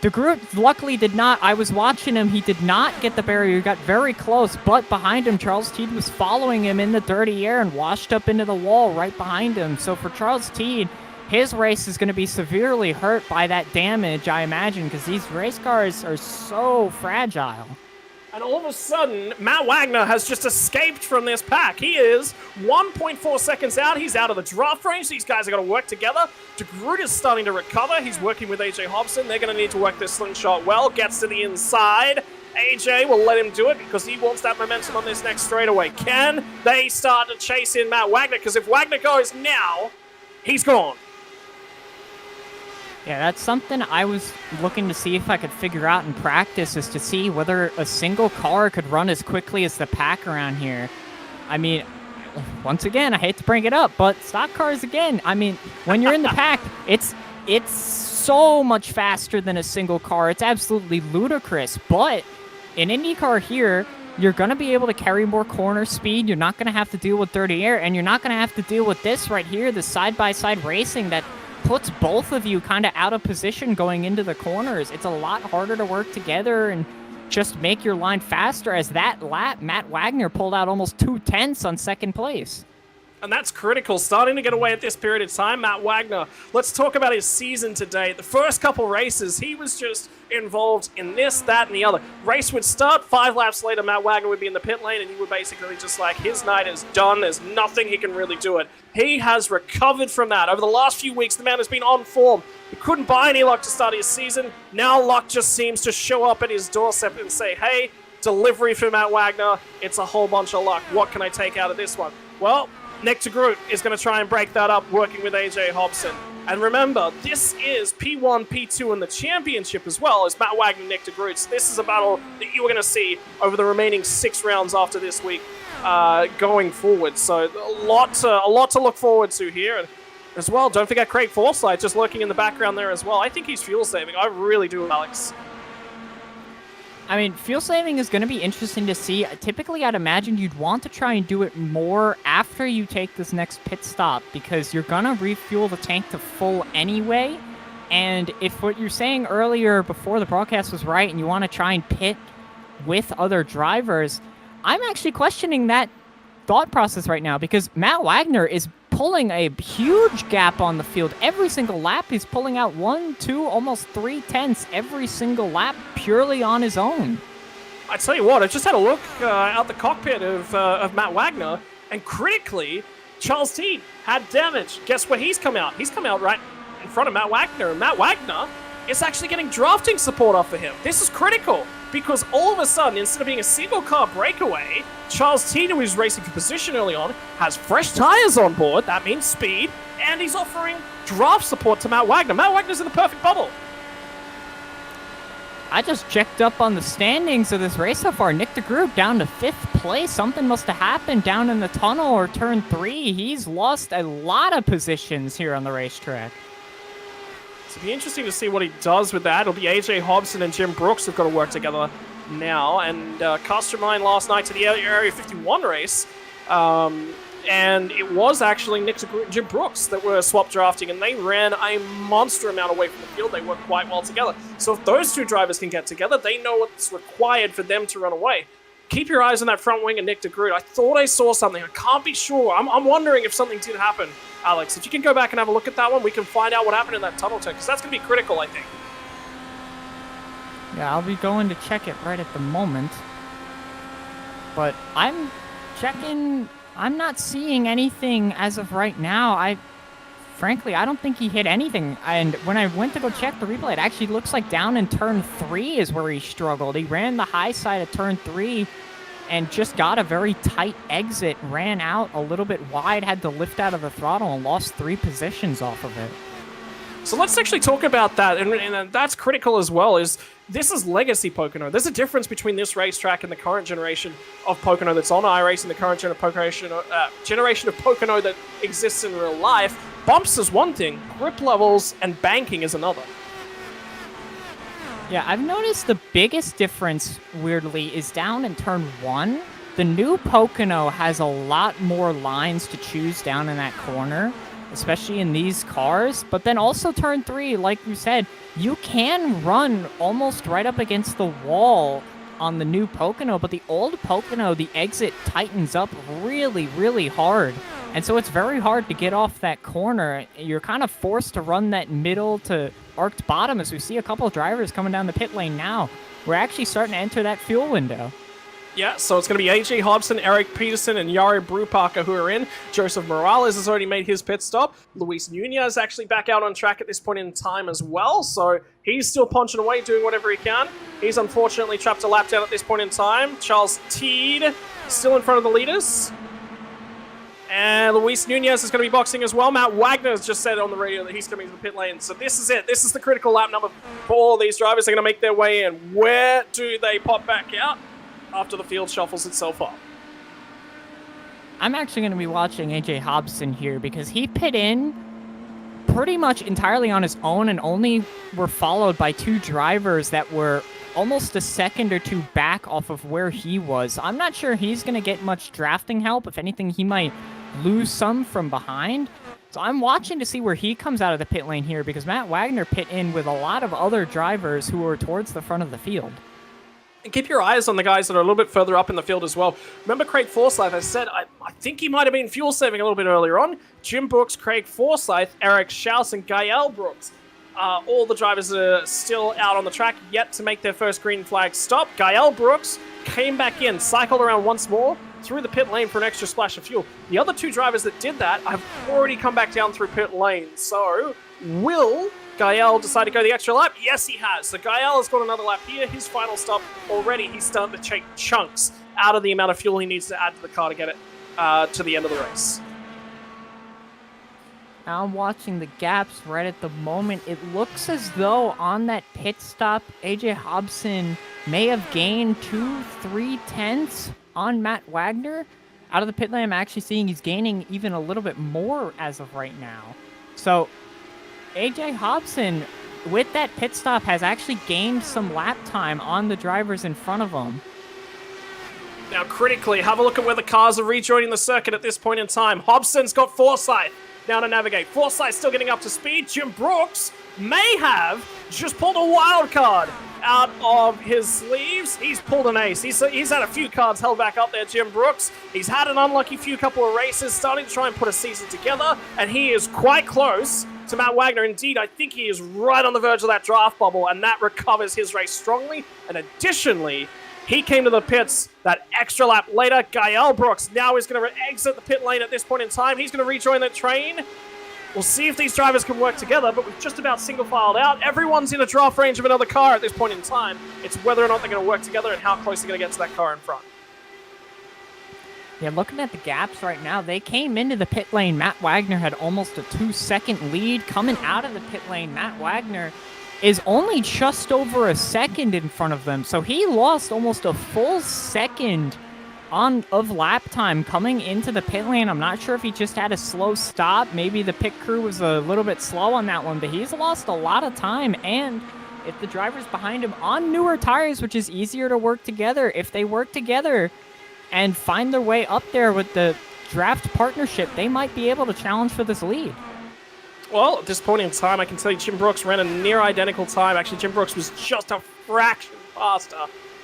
B: De Groot luckily did not. I was watching him. He did not get the barrier. He got very close, but behind him, Charles Teed was following him in the dirty air and washed up into the wall right behind him. So for Charles Teed, his race is going to be severely hurt by that damage, I imagine, because these race cars are so fragile.
A: And all of a sudden, Matt Wagner has just escaped from this pack. He is 1.4 seconds out. He's out of the draft range. These guys are going to work together. De Groot is starting to recover. He's working with AJ Hobson. They're going to need to work this slingshot well. Gets to the inside. AJ will let him do it because he wants that momentum on this next straightaway. Can they start to chase in Matt Wagner? Because if Wagner goes now, he's gone.
B: Yeah, that's something I was looking to see if I could figure out in practice, is to see whether a single car could run as quickly as the pack around here. I mean, once again, I hate to bring it up, but stock cars again. I mean, when you're in the pack, it's so much faster than a single car. It's absolutely ludicrous. But in IndyCar here, you're going to be able to carry more corner speed. You're not going to have to deal with dirty air, and you're not going to have to deal with this right here, the side-by-side racing that puts both of you kind of out of position going into the corners. It's a lot harder to work together and just make your line faster, as that lap, Matt Wagner pulled out almost 2/10 on second place.
A: And that's critical, starting to get away at this period of time. Matt Wagner, let's talk about his season today. The first couple races, he was just involved in this, that, and the other. Race would start, 5 laps later, Matt Wagner would be in the pit lane, and you were basically just like, his night is done. There's nothing he can really do it. He has recovered from that. Over the last few weeks, the man has been on form. He couldn't buy any luck to start his season. Now luck just seems to show up at his doorstep and say, hey, delivery for Matt Wagner. It's a whole bunch of luck. What can I take out of this one? Well, Nick de Groot is going to try and break that up, working with AJ Hobson. And remember, this is P1, P2 in the championship as well as Matt Wagner and Nick de Groot. So this is a battle that you are going to see over the remaining 6 rounds after this week going forward. So a lot to look forward to here. And as well, don't forget Craig Forsyth just lurking in the background there as well. I think he's fuel saving. I really do, Alex.
B: I mean, fuel saving is going to be interesting to see. Typically, I'd imagine you'd want to try and do it more after you take this next pit stop, because you're going to refuel the tank to full anyway. And if what you're saying earlier before the broadcast was right and you want to try and pit with other drivers, I'm actually questioning that thought process right now, because Matt Wagner is pulling a huge gap on the field. Every single lap, he's pulling out 1, 2, almost 3 tenths every single lap purely on his own.
A: I tell you what, I just had a look out the cockpit of Matt Wagner, and critically, Charles Teed had damage. Guess where he's come out? He's come out right in front of Matt Wagner, and Matt Wagner is actually getting drafting support off of him. This is critical, because all of a sudden, instead of being a single car breakaway, Charles Teed, who was racing for position early on, has fresh tires on board, that means speed, and he's offering draft support to Matt Wagner. Matt Wagner's in the perfect bubble.
B: I just checked up on the standings of this race so far. Nick DeGroot down to 5th place. Something must have happened down in the tunnel or turn 3. He's lost a lot of positions here on the racetrack.
A: It'll be interesting to see what he does with that. It'll be AJ Hobson and Jim Brooks who've got to work together now. And cast your mind last night to the Area 51 race. And it was actually Nick DeGroot and Jim Brooks that were swap drafting, and they ran a monster amount away from the field. They worked quite well together. So if those two drivers can get together, they know what's required for them to run away. Keep your eyes on that front wing of Nick DeGroot. I thought I saw something. I can't be sure. I'm wondering if something did happen, Alex. If you can go back and have a look at that one, we can find out what happened in that tunnel turn, because that's going to be critical, I think.
B: Yeah, I'll be going to check it right at the moment. But I'm checking... I'm not seeing anything as of right now. Frankly, I don't think he hit anything. And when I went to go check the replay, it actually looks like down in turn 3 is where he struggled. He ran the high side of turn 3 and just got a very tight exit, ran out a little bit wide, had to lift out of the throttle and lost 3 positions off of it.
A: So let's actually talk about that, and that's critical as well, is this is legacy Pocono. There's a difference between this racetrack and the current generation of Pocono that's on iRacing, the current generation of Pocono that exists in real life. Bumps is one thing, grip levels and banking is another.
B: Yeah, I've noticed the biggest difference, weirdly, is down in turn 1. The new Pocono has a lot more lines to choose down in that corner, especially in these cars. But then also turn 3, like you said, you can run almost right up against the wall on the new Pocono, but the old Pocono, the exit tightens up really, really hard. And so it's very hard to get off that corner. You're kind of forced to run that middle to arced bottom, as we see a couple of drivers coming down the pit lane now. We're actually starting to enter that fuel window.
A: Yeah, so it's going to be AJ Hobson, Eric Peterson, and Yari Brubacher who are in. Joseph Morales has already made his pit stop. Luis Nunez actually back out on track at this point in time as well, so he's still punching away, doing whatever he can. He's unfortunately trapped a lap down at this point in time. Charles Teed still in front of the leaders. And Luis Nunez is going to be boxing as well. Matt Wagner has just said on the radio that he's coming to the pit lane. So this is it. This is the critical lap number for all of these drivers. They're going to make their way in. Where do they pop back out after the field shuffles itself up?
B: I'm actually going to be watching AJ Hobson here because he pit in pretty much entirely on his own and only were followed by 2 drivers that were almost a second or 2 back off of where he was. I'm not sure he's going to get much drafting help. If anything, he might lose some from behind. So I'm watching to see where he comes out of the pit lane here because Matt Wagner pit in with a lot of other drivers who are towards the front of the field.
A: And keep your eyes on the guys that are a little bit further up in the field as well. Remember Craig Forsyth, I said, I think he might have been fuel saving a little bit earlier on. Jim Brooks, Craig Forsyth, Eric Schaus, and Gael Brooks. All the drivers are still out on the track, yet to make their first green flag stop. Gael Brooks came back in, cycled around once more, through the pit lane for an extra splash of fuel. The other 2 drivers that did that have already come back down through pit lane. So, will Gael decide to go the extra lap? Yes, he has. So Gael has got another lap here. His final stop already. He's starting to take chunks out of the amount of fuel he needs to add to the car to get it to the end of the race.
B: I'm watching the gaps right at the moment. It looks as though on that pit stop, AJ Hobson may have gained 2-3 tenths on Matt Wagner. Out of the pit lane, I'm actually seeing he's gaining even a little bit more as of right now. So AJ Hobson, with that pit stop, has actually gained some lap time on the drivers in front of him.
A: Now, critically, have a look at where the cars are rejoining the circuit at this point in time. Hobson's got Forsyth now to navigate. Forsyth still getting up to speed. Jim Brooks may have just pulled a wild card out of his sleeves. He's pulled an ace. He's had a few cards held back up there, Jim Brooks. He's had an unlucky couple of races, starting to try and put a season together, and he is quite close to Matt Wagner. Indeed, I think he is right on the verge of that draft bubble, and that recovers his race strongly. And additionally, he came to the pits that extra lap later. Gael Brooks now is going to exit the pit lane at this point in time. He's going to rejoin the train. We'll see if these drivers can work together, but we've just about single-filed out. Everyone's in a draft range of another car at this point in time. It's whether or not they're going to work together and how close they're going to get to that car in front.
B: Yeah, looking at the gaps right now, they came into the pit lane. Matt Wagner had almost a 2-second lead. Coming out of the pit lane, Matt Wagner is only just over a second in front of them. So he lost almost a full second of lap time coming into the pit lane. I'm not sure if he just had a slow stop. Maybe the pit crew was a little bit slow on that one, but he's lost a lot of time. And if the drivers behind him on newer tires, which is easier to work together, if they work together and find their way up there with the draft partnership, they might be able to challenge for this lead.
A: Well, at this point in time, I can tell you Jim Brooks ran a near identical time. Actually, Jim Brooks was just a fraction faster.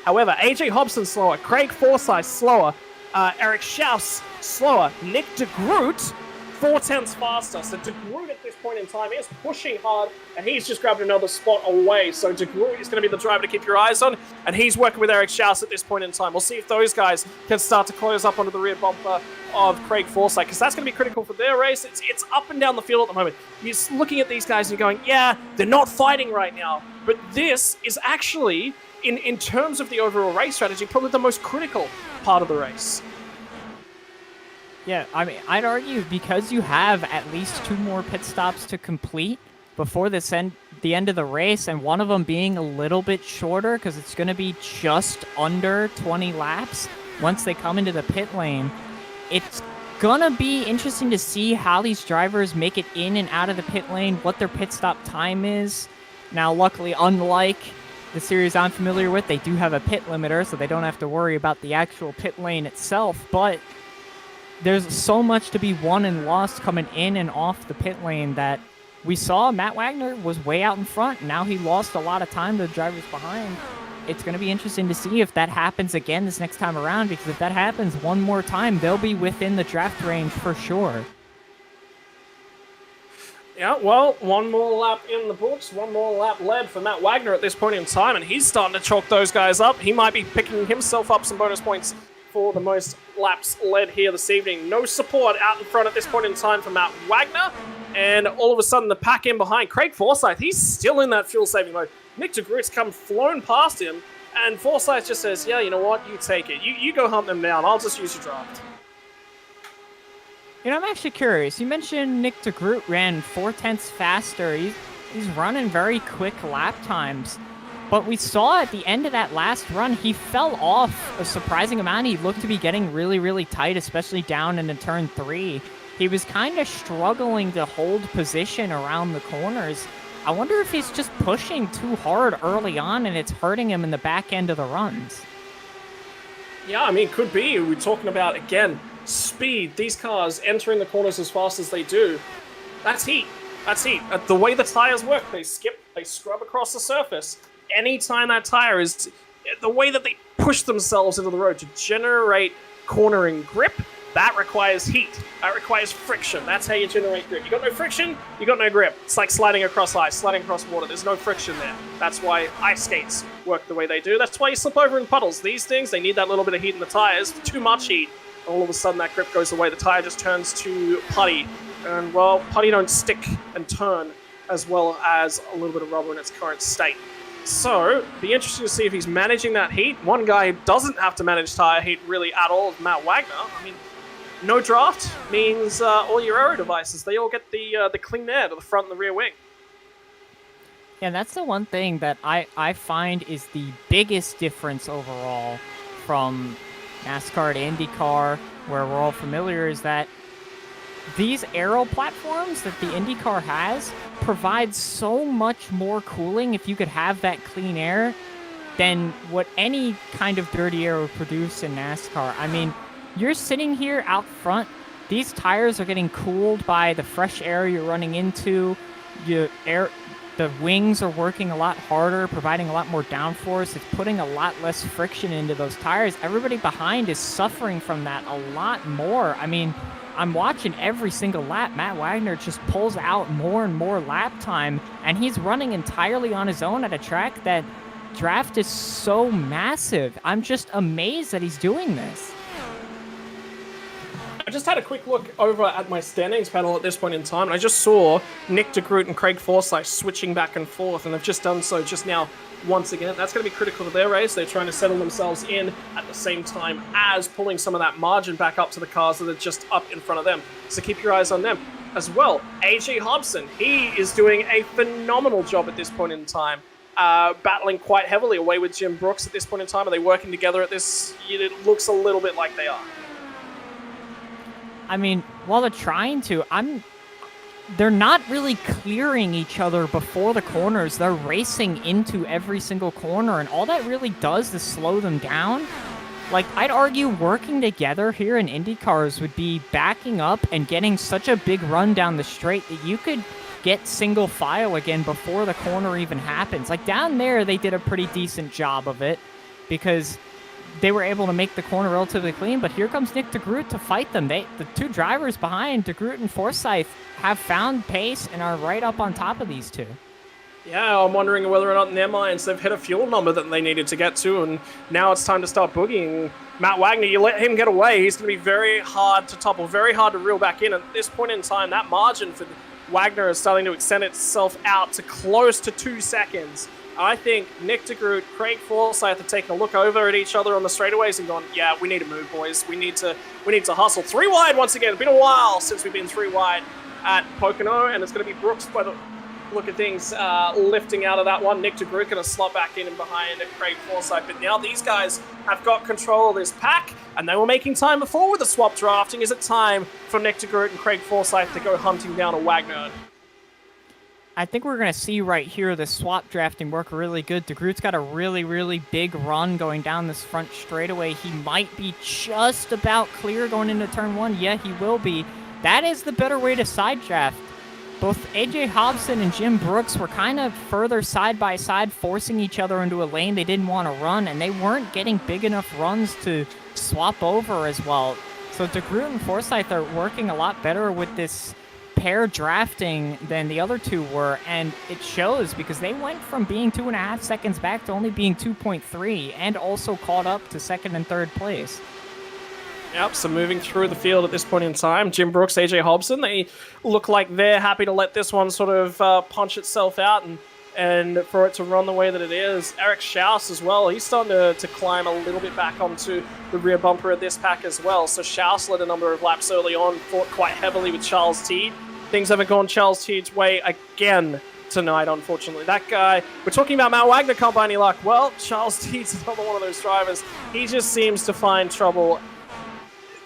A: However, AJ Hobson slower, Craig Forsyth slower, Eric Schaus slower, Nick de Groot 4/10 faster. So de Groot at this point in time is pushing hard, and he's just grabbed another spot away. So de Groot is going to be the driver to keep your eyes on, and he's working with Eric Schaus at this point in time. We'll see if those guys can start to close up onto the rear bumper of Craig Forsyth, because that's going to be critical for their race. It's up and down the field at the moment. You're looking at these guys and you're going, yeah, they're not fighting right now, but this is actually, in terms of the overall race strategy, probably the most critical part of the race.
B: Yeah, I mean, I'd argue because you have at least 2 more pit stops to complete before the end of the race, and one of them being a little bit shorter because it's going to be just under 20 laps once they come into the pit lane. It's going to be interesting to see how these drivers make it in and out of the pit lane, what their pit stop time is. Now, luckily, unlike the series I'm familiar with, they do have a pit limiter, so they don't have to worry about the actual pit lane itself, but there's so much to be won and lost coming in and off the pit lane that we saw Matt Wagner was way out in front. Now he lost a lot of time to the drivers behind. It's going to be interesting to see if that happens again this next time around, because if that happens one more time, they'll be within the draft range for sure.
A: Yeah, well, one more lap in the books, one more lap led for Matt Wagner at this point in time, and he's starting to chalk those guys up. He might be picking himself up some bonus points for the most laps led here this evening. No support out in front at this point in time for Matt Wagner, and all of a sudden the pack in behind. Craig Forsyth, he's still in that fuel-saving mode. Nick de Groot's come flown past him, and Forsyth just says, yeah, you know what, you take it. You go hunt them down, I'll just use your draft.
B: You know, I'm actually curious. You mentioned Nick de Groot ran 4/10 faster. He's running very quick lap times. But we saw at the end of that last run, he fell off a surprising amount. He looked to be getting really, really tight, especially down into turn 3. He was kind of struggling to hold position around the corners. I wonder if he's just pushing too hard early on and it's hurting him in the back end of the runs.
A: Yeah, I mean, could be. We're talking about, again, speed. These cars entering the corners as fast as they do. That's heat. That's heat. The way the tires work, they scrub across the surface. Anytime that tire is, the way that they push themselves into the road to generate cornering grip, that requires heat. That requires friction. That's how you generate grip. You got no friction, you got no grip. It's like sliding across ice, sliding across water. There's no friction there. That's why ice skates work the way they do. That's why you slip over in puddles. These things, they need that little bit of heat in the tires. Too much heat. All of a sudden that grip goes away. The tire just turns to putty. And, well, putty don't stick and turn as well as a little bit of rubber in its current state. So, be interesting to see if he's managing that heat. One guy who doesn't have to manage tire heat really at all is Matt Wagner. I mean, no draft means all your aero devices, they all get the clean air to the front and the rear wing.
B: Yeah, that's the one thing that I find is the biggest difference overall from NASCAR to IndyCar, where we're all familiar, is that these aero platforms that the IndyCar has provide so much more cooling if you could have that clean air than what any kind of dirty air would produce in NASCAR. I mean, you're sitting here out front, these tires are getting cooled by the fresh air you're running into, The wings are working a lot harder, providing a lot more downforce. It's putting a lot less friction into those tires. Everybody behind is suffering from that a lot more. I mean, I'm watching every single lap. Matt Wagner just pulls out more and more lap time, and he's running entirely on his own at a track that draft is so massive. I'm just amazed that he's doing this.
A: I just had a quick look over at my standings panel at this point in time, and I just saw Nick de Groot and Craig Forsyth switching back and forth, and they've just done so just now once again. That's going to be critical to their race. They're trying to settle themselves in at the same time as pulling some of that margin back up to the cars that are just up in front of them. So keep your eyes on them as well. AJ Hobson, he is doing a phenomenal job at this point in time. Battling quite heavily away with Jim Brooks at this point in time. Are they working together at this? It looks a little bit like they are.
B: I mean, while they're trying to, they're not really clearing each other before the corners. They're racing into every single corner, and all that really does is slow them down. Like, I'd argue working together here in IndyCars would be backing up and getting such a big run down the straight that you could get single file again before the corner even happens. Like, down there, they did a pretty decent job of it because they were able to make the corner relatively clean, but here comes Nick de Groot to fight them. The two drivers behind, de Groot and Forsyth, have found pace and are right up on top of these two.
A: Yeah, I'm wondering whether or not in their minds they've hit a fuel number that they needed to get to, and now it's time to start boogieing. Matt Wagner, you let him get away, he's going to be very hard to topple, very hard to reel back in. At this point in time, that margin for Wagner is starting to extend itself out to close to 2 seconds. I think Nick de Groot, Craig Forsyth are taking a look over at each other on the straightaways and going, yeah, we need to move, boys. We need to hustle. 3 wide once again. It's been a while since we've been 3 wide at Pocono, and it's going to be Brooks by the look at things lifting out of that one. Nick de Groot going to slot back in and behind Craig Forsyth. But now these guys have got control of this pack, and they were making time before with the swap drafting. Is it time for Nick de Groot and Craig Forsyth to go hunting down a Wagner?
B: I think we're going to see right here the swap drafting work really good. De Groot's got a really, really big run going down this front straightaway. He might be just about clear going into turn 1. Yeah, he will be. That is the better way to side draft. Both AJ Hobson and Jim Brooks were kind of further side by side, forcing each other into a lane they didn't want to run, and they weren't getting big enough runs to swap over as well. So De Groot and Forsyth are working a lot better with this pair drafting than the other two were, and it shows because they went from being 2.5 seconds back to only being 2.3 and also caught up to 2nd and 3rd place.
A: Yep, so moving through the field at this point in time, Jim Brooks, AJ Hobson, they look like they're happy to let this one sort of punch itself out and for it to run the way that it is. Eric Schaus as well, he's starting to climb a little bit back onto the rear bumper of this pack as well. So Schaus led a number of laps early on, fought quite heavily with Charles Teed. Things haven't gone Charles Teed's way again tonight, unfortunately. That guy, we're talking about Matt Wagner, can't buy any luck. Well, Charles Teed's another one of those drivers. He just seems to find trouble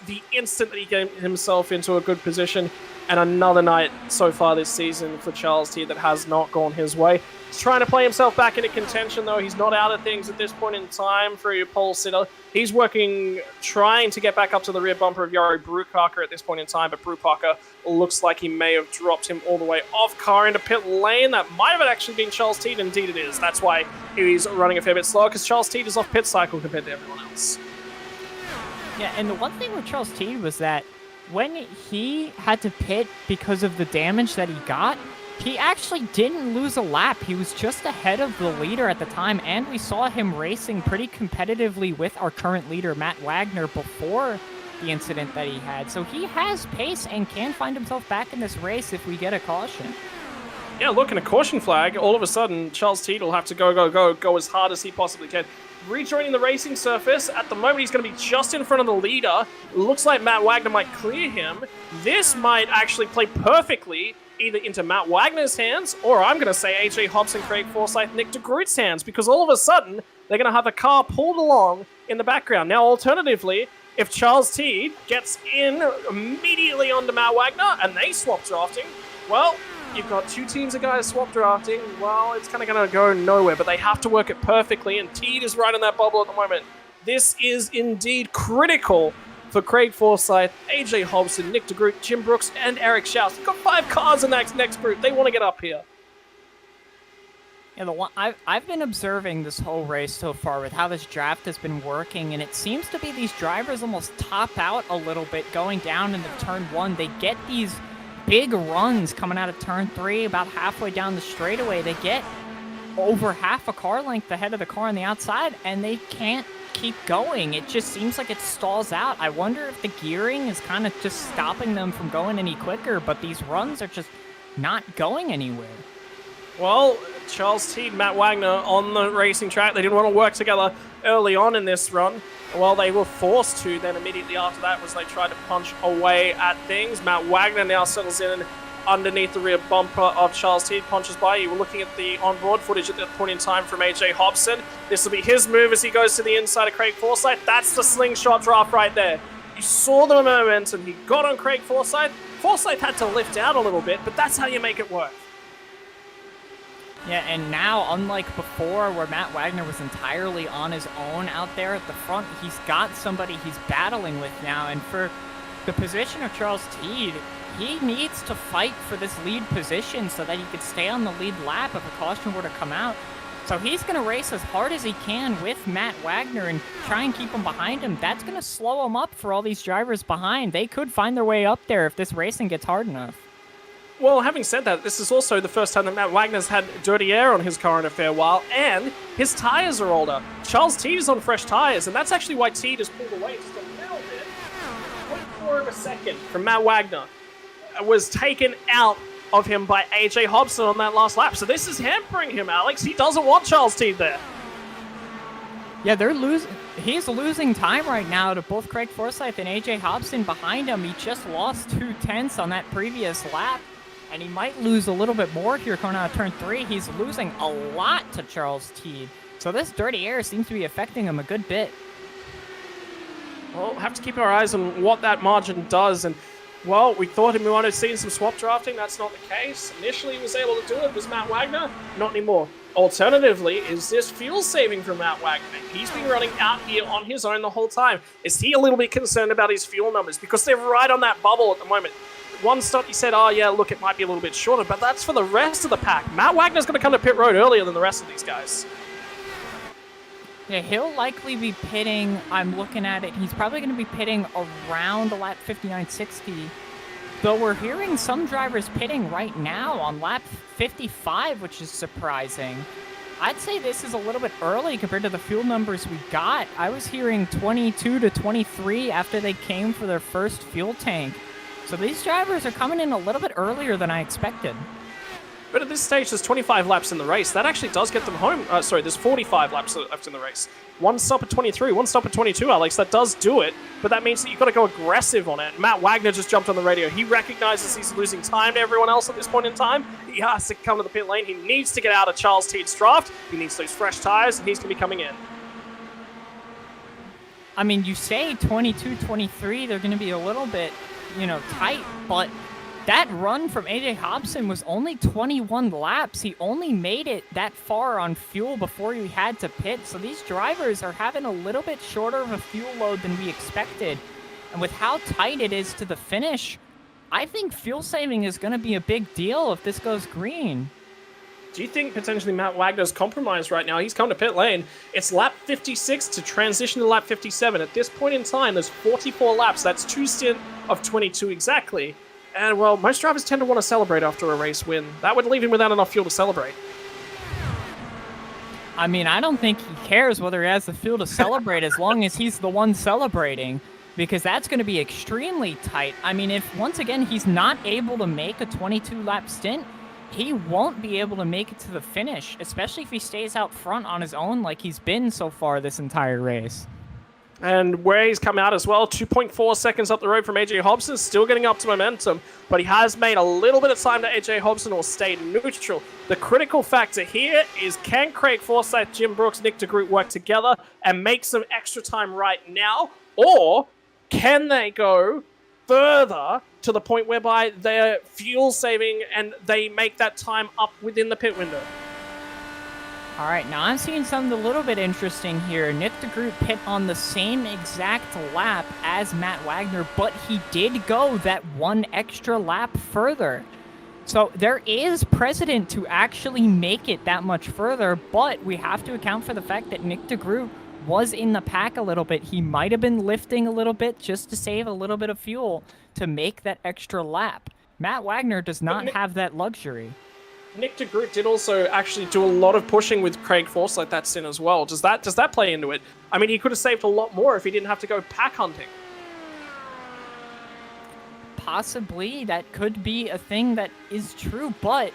A: the instant that he gets himself into a good position. And another night so far this season for Charles Teed that has not gone his way. He's trying to play himself back into contention, though. He's not out of things at this point in time for your pole sitter. He's working, trying to get back up to the rear bumper of Jari Brubacher at this point in time, but Brubacher looks like he may have dropped him all the way off car into pit lane. That might have actually been Charles Teed. Indeed it is. That's why he's running a fair bit slower, because Charles Teed is off pit cycle compared to everyone else.
B: Yeah, and the one thing with Charles Teed was that when he had to pit because of the damage that he got, he actually didn't lose a lap. He was just ahead of the leader at the time, and we saw him racing pretty competitively with our current leader, Matt Wagner, before the incident that he had. So he has pace and can find himself back in this race if we get a caution.
A: Yeah, look, and a caution flag, all of a sudden, Charles Teed will have to go as hard as he possibly can. Rejoining the racing surface, at the moment he's going to be just in front of the leader. Looks like Matt Wagner might clear him. This might actually play perfectly either into Matt Wagner's hands, or I'm going to say AJ Hobson, Craig Forsyth, Nick de Groot's hands, because all of a sudden, they're going to have a car pulled along in the background. Now, alternatively, if Charles Teed gets in immediately onto Matt Wagner, and they swap drafting, well, you've got two teams of guys swap drafting. Well, it's kind of going to go nowhere, but they have to work it perfectly, and Teed is right in that bubble at the moment. This is indeed critical for Craig Forsyth, AJ Hobson, Nick de Groot, Jim Brooks, and Eric Schaus. They've got 5 cars in that next group. They want to get up here.
B: Yeah, I've been observing this whole race so far with how this draft has been working, and it seems to be these drivers almost top out a little bit going down into turn 1. They get these big runs coming out of turn 3, about halfway down the straightaway. They get over half a car length ahead of the car on the outside, and they can't keep going. It just seems like it stalls out. I wonder if the gearing is kind of just stopping them from going any quicker, but these runs are just not going anywhere.
A: Well, Charles Teed, Matt Wagner on the racing track. They didn't want to work together early on in this run. Well, they were forced to then immediately after that was they tried to punch away at things. Matt Wagner now settles in underneath the rear bumper of Charles Teed, punches by. You were looking at the onboard footage at that point in time from AJ Hobson. This will be his move as he goes to the inside of Craig Forsyth. That's the slingshot draft right there. You saw the momentum. He got on Craig Forsyth. Forsyth had to lift out a little bit, but that's how you make it work.
B: Yeah, and now, unlike before where Matt Wagner was entirely on his own out there at the front, he's got somebody he's battling with now. And for the position of Charles Teed, he needs to fight for this lead position so that he could stay on the lead lap if a caution were to come out. So he's going to race as hard as he can with Matt Wagner and try and keep him behind him. That's going to slow him up for all these drivers behind. They could find their way up there if this racing gets hard enough.
A: Well, having said that, this is also the first time that Matt Wagner's had dirty air on his car in a fair while, and his tyres are older. Charles Teed is on fresh tyres, and that's actually why Teed has pulled away just a little bit. 0.4 of a second from Matt Wagner was taken out of him by AJ Hobson on that last lap. So this is hampering him, Alex. He doesn't want Charles Teed there.
B: Yeah, he's losing time right now to both Craig Forsyth and AJ Hobson behind him. He just lost 2/10 on that previous lap. And he might lose a little bit more here coming out of turn 3. He's losing a lot to Charles Teed. So this dirty air seems to be affecting him a good bit.
A: Well, we'll have to keep our eyes on what that margin does. And, well, we thought we might have seen some swap drafting. That's not the case. Initially, he was able to do it. Was Matt Wagner? Not anymore. Alternatively, is this fuel saving from Matt Wagner? He's been running out here on his own the whole time. Is he a little bit concerned about his fuel numbers? Because they're right on that bubble at the moment. One stop, he said, oh, yeah, look, it might be a little bit shorter, but that's for the rest of the pack. Matt Wagner's going to come to pit road earlier than the rest of these guys.
B: Yeah, he'll likely be pitting, I'm looking at it, he's probably going to be pitting around the lap 59.60, though we're hearing some drivers pitting right now on lap 55, which is surprising. I'd say this is a little bit early compared to the fuel numbers we got. I was hearing 22 to 23 after they came for their first fuel tank. So these drivers are coming in a little bit earlier than I expected.
A: But at this stage, there's 25 laps in the race. That actually does get them home. There's 45 laps left in the race. One stop at 23, one stop at 22, Alex. That does do it, but that means that you've got to go aggressive on it. Matt Wagner just jumped on the radio. He recognizes he's losing time to everyone else at this point in time. He has to come to the pit lane. He needs to get out of Charles Teed's draft. He needs those fresh tires, and he's going to be coming in.
B: I mean, you say 22, 23, they're going to be a little bit tight, but that run from AJ Hobson was only 21 laps. He only made it that far on fuel before he had to pit. So these drivers are having a little bit shorter of a fuel load than we expected. And with how tight it is to the finish, I think fuel saving is going to be a big deal if this goes green.
A: Do you think potentially Matt Wagner's compromised right now? He's come to pit lane. It's lap 56 to transition to lap 57. At this point in time, there's 44 laps. That's two stint of 22 exactly. And, well, most drivers tend to want to celebrate after a race win. That would leave him without enough fuel to celebrate.
B: I mean, I don't think he cares whether he has the fuel to celebrate as long as he's the one celebrating, because that's going to be extremely tight. I mean, if, once again, he's not able to make a 22-lap stint, he won't be able to make it to the finish, especially if he stays out front on his own like he's been so far this entire race.
A: And where he's come out as well, 2.4 seconds up the road from AJ Hobson, still getting up to momentum, but he has made a little bit of time to AJ Hobson or stayed neutral. The critical factor here is, can Craig Forsyth, Jim Brooks, Nick DeGroot work together and make some extra time right now, or can they go further to the point whereby they're fuel saving and they make that time up within the pit window?
B: All right, now I'm seeing something a little bit interesting here. Nick DeGroot pit on the same exact lap as Matt Wagner, but he did go that one extra lap further. So there is precedent to actually make it that much further, but we have to account for the fact that Nick DeGroot was in the pack a little bit. He might have been lifting a little bit just to save a little bit of fuel to make that extra lap. Matt Wagner does not have that luxury.
A: Nick DeGroot did also actually do a lot of pushing with Craig Forsyth that stint as well. Does that play into it? I mean, he could have saved a lot more if he didn't have to go pack hunting.
B: Possibly, that could be a thing that is true, but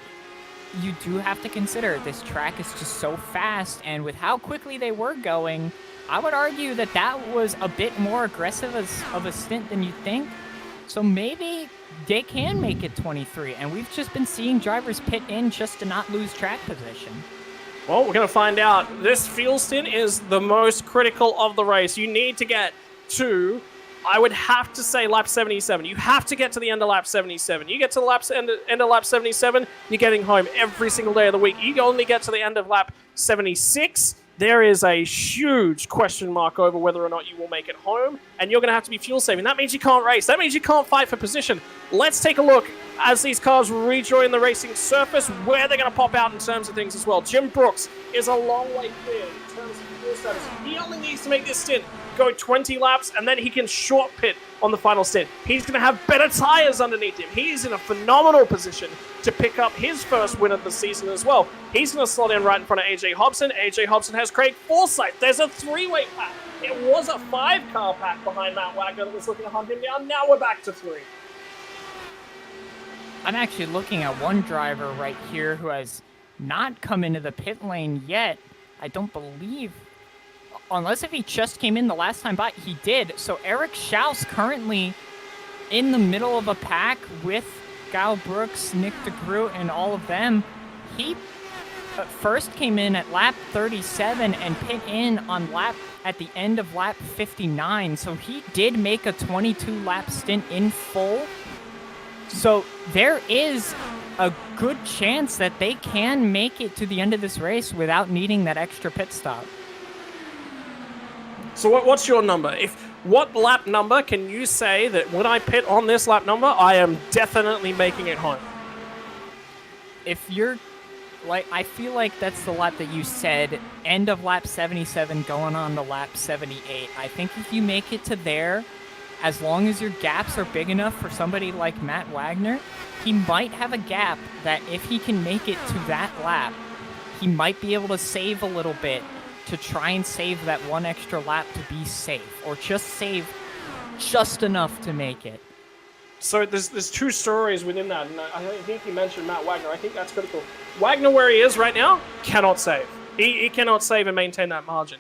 B: you do have to consider this track is just so fast, and with how quickly they were going, I would argue that that was a bit more aggressive of a stint than you think. So maybe they can make it 23, and we've just been seeing drivers pit in just to not lose track position.
A: Well, we're going to find out. This fuel stint is the most critical of the race. You need to get to, I would have to say, lap 77. You have to get to the end of lap 77. You get to the end of lap 77, you're getting home every single day of the week. You only get to the end of lap 76, there is a huge question mark over whether or not you will make it home, and you're going to have to be fuel saving. That means you can't race. That means you can't fight for position. Let's take a look as these cars rejoin the racing surface, where they're going to pop out in terms of things as well. Jim Brooks is a long way clear in terms of fuel status. He only needs to make this stint go 20 laps, and then he can short pit on the final stint. He's going to have better tires underneath him. He's in a phenomenal position to pick up his first win of the season as well. He's going to slot in right in front of AJ Hobson. AJ Hobson has Craig Forsyth. There's a three-way pack. It was a five-car pack behind Matt Wagner that was looking to hunt him down. Now we're back to three.
B: I'm actually looking at one driver right here who has not come into the pit lane yet. I don't believe, unless if he just came in the last time by, he did. So Eric Schaus currently in the middle of a pack with Kyle Brooks, Nick DeGroot, and all of them. He first came in at lap 37 and pit in on at the end of lap 59. So he did make a 22 lap stint in full. So there is a good chance that they can make it to the end of this race without needing that extra pit stop.
A: So what's your number? What lap number can you say that when I pit on this lap number, I am definitely making it home?
B: If you're, like, I feel like that's the lap that you said, end of lap 77 going on to lap 78. I think if you make it to there, as long as your gaps are big enough for somebody like Matt Wagner, he might have a gap that if he can make it to that lap, he might be able to save a little bit to try and save that one extra lap to be safe, or just save just enough to make it.
A: So there's two stories within that, and I think you mentioned Matt Wagner. I think that's critical. Wagner, where he is right now, cannot save. He cannot save and maintain that margin.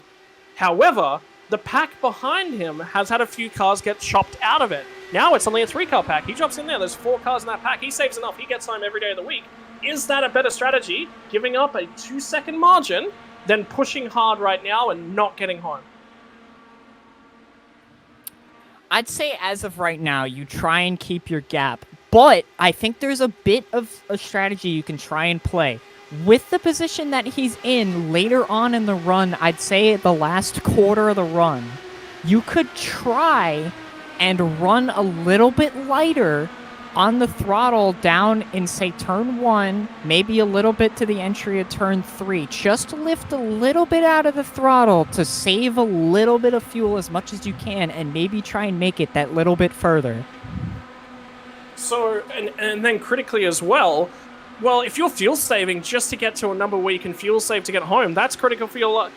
A: However, the pack behind him has had a few cars get chopped out of it. Now it's only a three-car pack. He drops in there. There's 4 cars in that pack. He saves enough. He gets home every day of the week. Is that a better strategy, giving up a 2-second margin, than pushing hard right now and not getting home?
B: I'd say as of right now, you try and keep your gap. But I think there's a bit of a strategy you can try and play. With the position that he's in later on in the run, I'd say the last quarter of the run, you could try and run a little bit lighter on the throttle down in, say, turn 1, maybe a little bit to the entry of turn 3. Just lift a little bit out of the throttle to save a little bit of fuel as much as you can, and maybe try and make it that little bit further.
A: So, and then critically as well, if you're fuel saving just to get to a number where you can fuel save to get home, that's critical for your...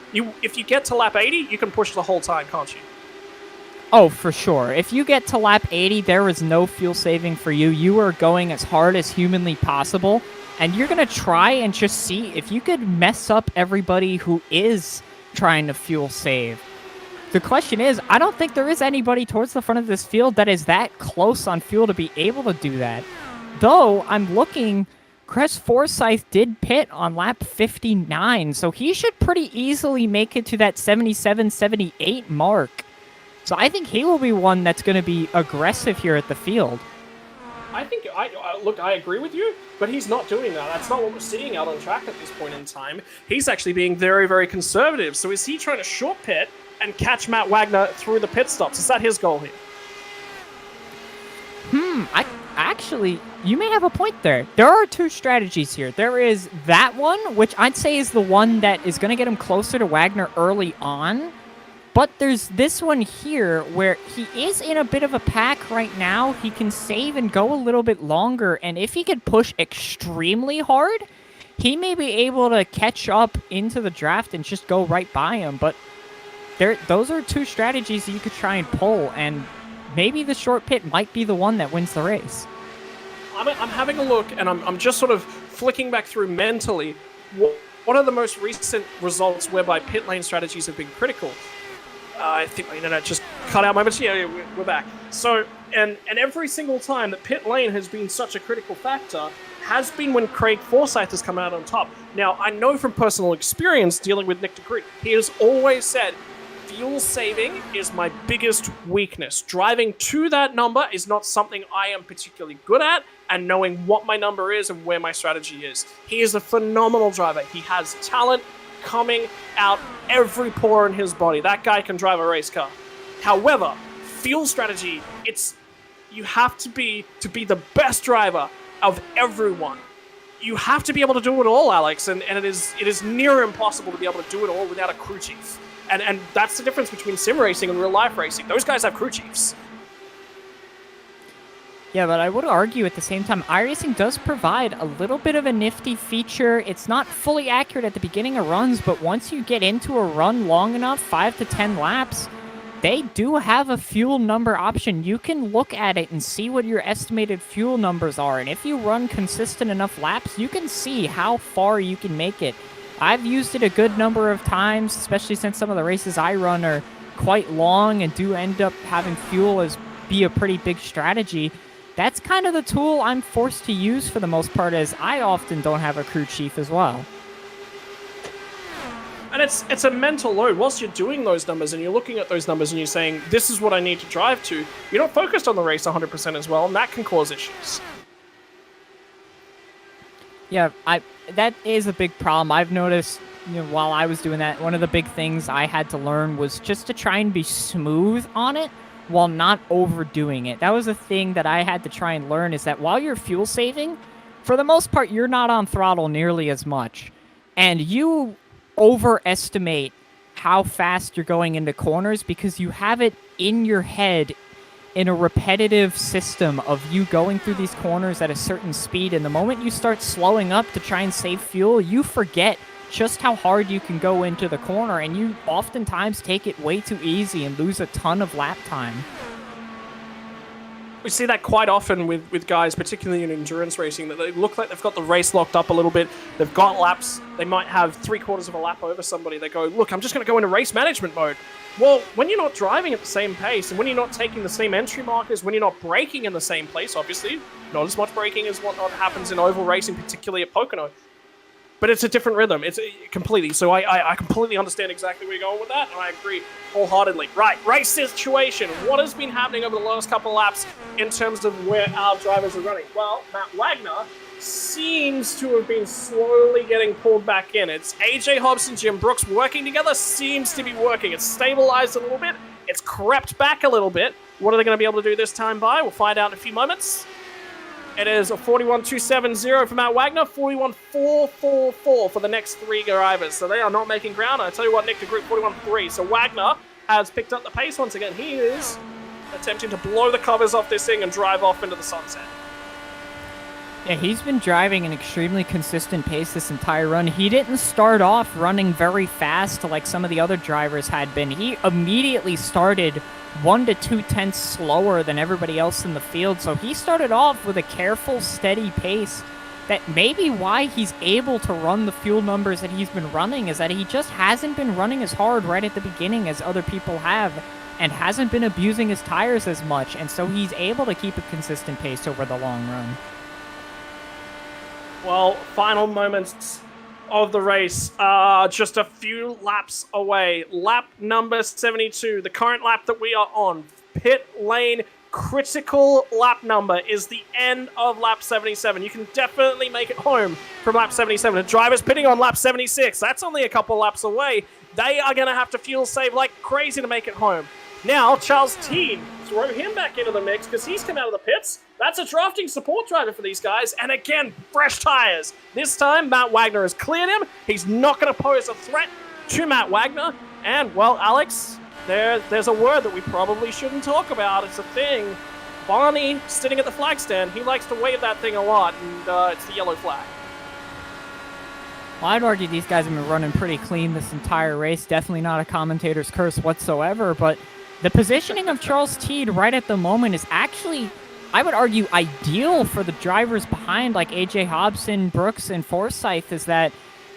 A: If you get to lap 80, you can push the whole time, can't you?
B: Oh, for sure. If you get to lap 80, there is no fuel saving for you. You are going as hard as humanly possible, and you're going to try and just see if you could mess up everybody who is trying to fuel save. The question is, I don't think there is anybody towards the front of this field that is that close on fuel to be able to do that. Though, I'm looking... Chris Forsyth did pit on lap 59, so he should pretty easily make it to that 77-78 mark. So I think he will be one that's going to be aggressive here at the field.
A: I think, I agree with you, but he's not doing that. That's not what we're seeing out on track at this point in time. He's actually being very, very conservative. So is he trying to short pit and catch Matt Wagner through the pit stops? Is that his goal here?
B: Actually, you may have a point there. There are two strategies here. There is that one, which I'd say is the one that is going to get him closer to Wagner early on. But there's this one here where he is in a bit of a pack right now. He can save and go a little bit longer. And if he could push extremely hard, he may be able to catch up into the draft and just go right by him. But those are two strategies that you could try and pull. And maybe the short pit might be the one that wins the race.
A: I'm having a look, and I'm just sort of flicking back through mentally. What are the most recent results whereby pit lane strategies have been critical? I think my internet just cut out moments. Yeah, we're back. So, and every single time that pit lane has been such a critical factor has been when Craig Forsyth has come out on top. Now, I know from personal experience dealing with Nick DeGroot, he has always said, fuel saving is my biggest weakness. Driving to that number is not something I am particularly good at, and knowing what my number is and where my strategy is. He is a phenomenal driver. He has talent coming out every pore in his body. That guy can drive a race car. However, fuel strategy, you have to be the best driver of everyone. You have to be able to do it all, Alex, and it is near impossible to be able to do it all without a crew chief. And that's the difference between sim racing and real life racing. Those guys have crew chiefs.
B: Yeah, but I would argue at the same time, iRacing does provide a little bit of a nifty feature. It's not fully accurate at the beginning of runs, but once you get into a run long enough, 5 to 10 laps, they do have a fuel number option. You can look at it and see what your estimated fuel numbers are, and if you run consistent enough laps, you can see how far you can make it. I've used it a good number of times, especially since some of the races I run are quite long and do end up having fuel as be a pretty big strategy. That's kind of the tool I'm forced to use for the most part, as I often don't have a crew chief as well.
A: And it's a mental load. Whilst you're doing those numbers and you're looking at those numbers and you're saying, this is what I need to drive to, you're not focused on the race 100% as well, and that can cause issues.
B: Yeah, that is a big problem. I've noticed, while I was doing that, one of the big things I had to learn was just to try and be smooth on it while not overdoing it. That was a thing that I had to try and learn, is that while you're fuel saving, for the most part, you're not on throttle nearly as much. And you overestimate how fast you're going into corners because you have it in your head in a repetitive system of you going through these corners at a certain speed. And the moment you start slowing up to try and save fuel, you forget just how hard you can go into the corner, and you oftentimes take it way too easy and lose a ton of lap time.
A: We see that quite often with guys, particularly in endurance racing, that they look like they've got the race locked up a little bit. They've got laps. They might have 3/4 of a lap over somebody. They go, look, I'm just going to go into race management mode. Well, when you're not driving at the same pace, and when you're not taking the same entry markers, when you're not braking in the same place, obviously, not as much braking as what happens in oval racing, particularly at Pocono. But it's a different rhythm. It's completely. So I completely understand exactly where you're going with that, and I agree wholeheartedly. Right, race situation. What has been happening over the last couple of laps in terms of where our drivers are running? Well, Matt Wagner seems to have been slowly getting pulled back in. It's AJ Hobson, Jim Brooks working together. Seems to be working. It's stabilized a little bit. It's crept back a little bit. What are they going to be able to do this time by? We'll find out in a few moments. It is a 41.270 for Matt Wagner, 41.444 for the next three drivers. So they are not making ground. I tell you what, Nick DeGroot, 41.3. So Wagner has picked up the pace once again. He is attempting to blow the covers off this thing and drive off into the sunset.
B: Yeah, he's been driving an extremely consistent pace this entire run. He didn't start off running very fast like some of the other drivers had been. He immediately started 1 to 2 tenths slower than everybody else in the field. So he started off with a careful, steady pace. That may be why he's able to run the fuel numbers that he's been running, is that he just hasn't been running as hard right at the beginning as other people have, and hasn't been abusing his tires as much. And so he's able to keep a consistent pace over the long run.
A: Well, final moments of the race, just a few laps away. Lap number 72, the current lap that we are on. Pit lane critical lap number is the end of lap 77. You can definitely make it home from lap 77. The driver's pitting on lap 76. That's only a couple laps away. They are going to have to fuel save like crazy to make it home. Now, Charles Teen throw him back into the mix because he's come out of the pits. That's a drafting support driver for these guys. And again, fresh tires. This time, Matt Wagner has cleared him. He's not going to pose a threat to Matt Wagner. And, well, Alex, there's a word that we probably shouldn't talk about. It's a thing. Barney, sitting at the flag stand, he likes to wave that thing a lot, and it's the yellow flag.
B: Well, I'd argue these guys have been running pretty clean this entire race. Definitely not a commentator's curse whatsoever, but the positioning of Charles Teed right at the moment is actually, I would argue, ideal for the drivers behind, like AJ Hobson, Brooks, and Forsyth, is that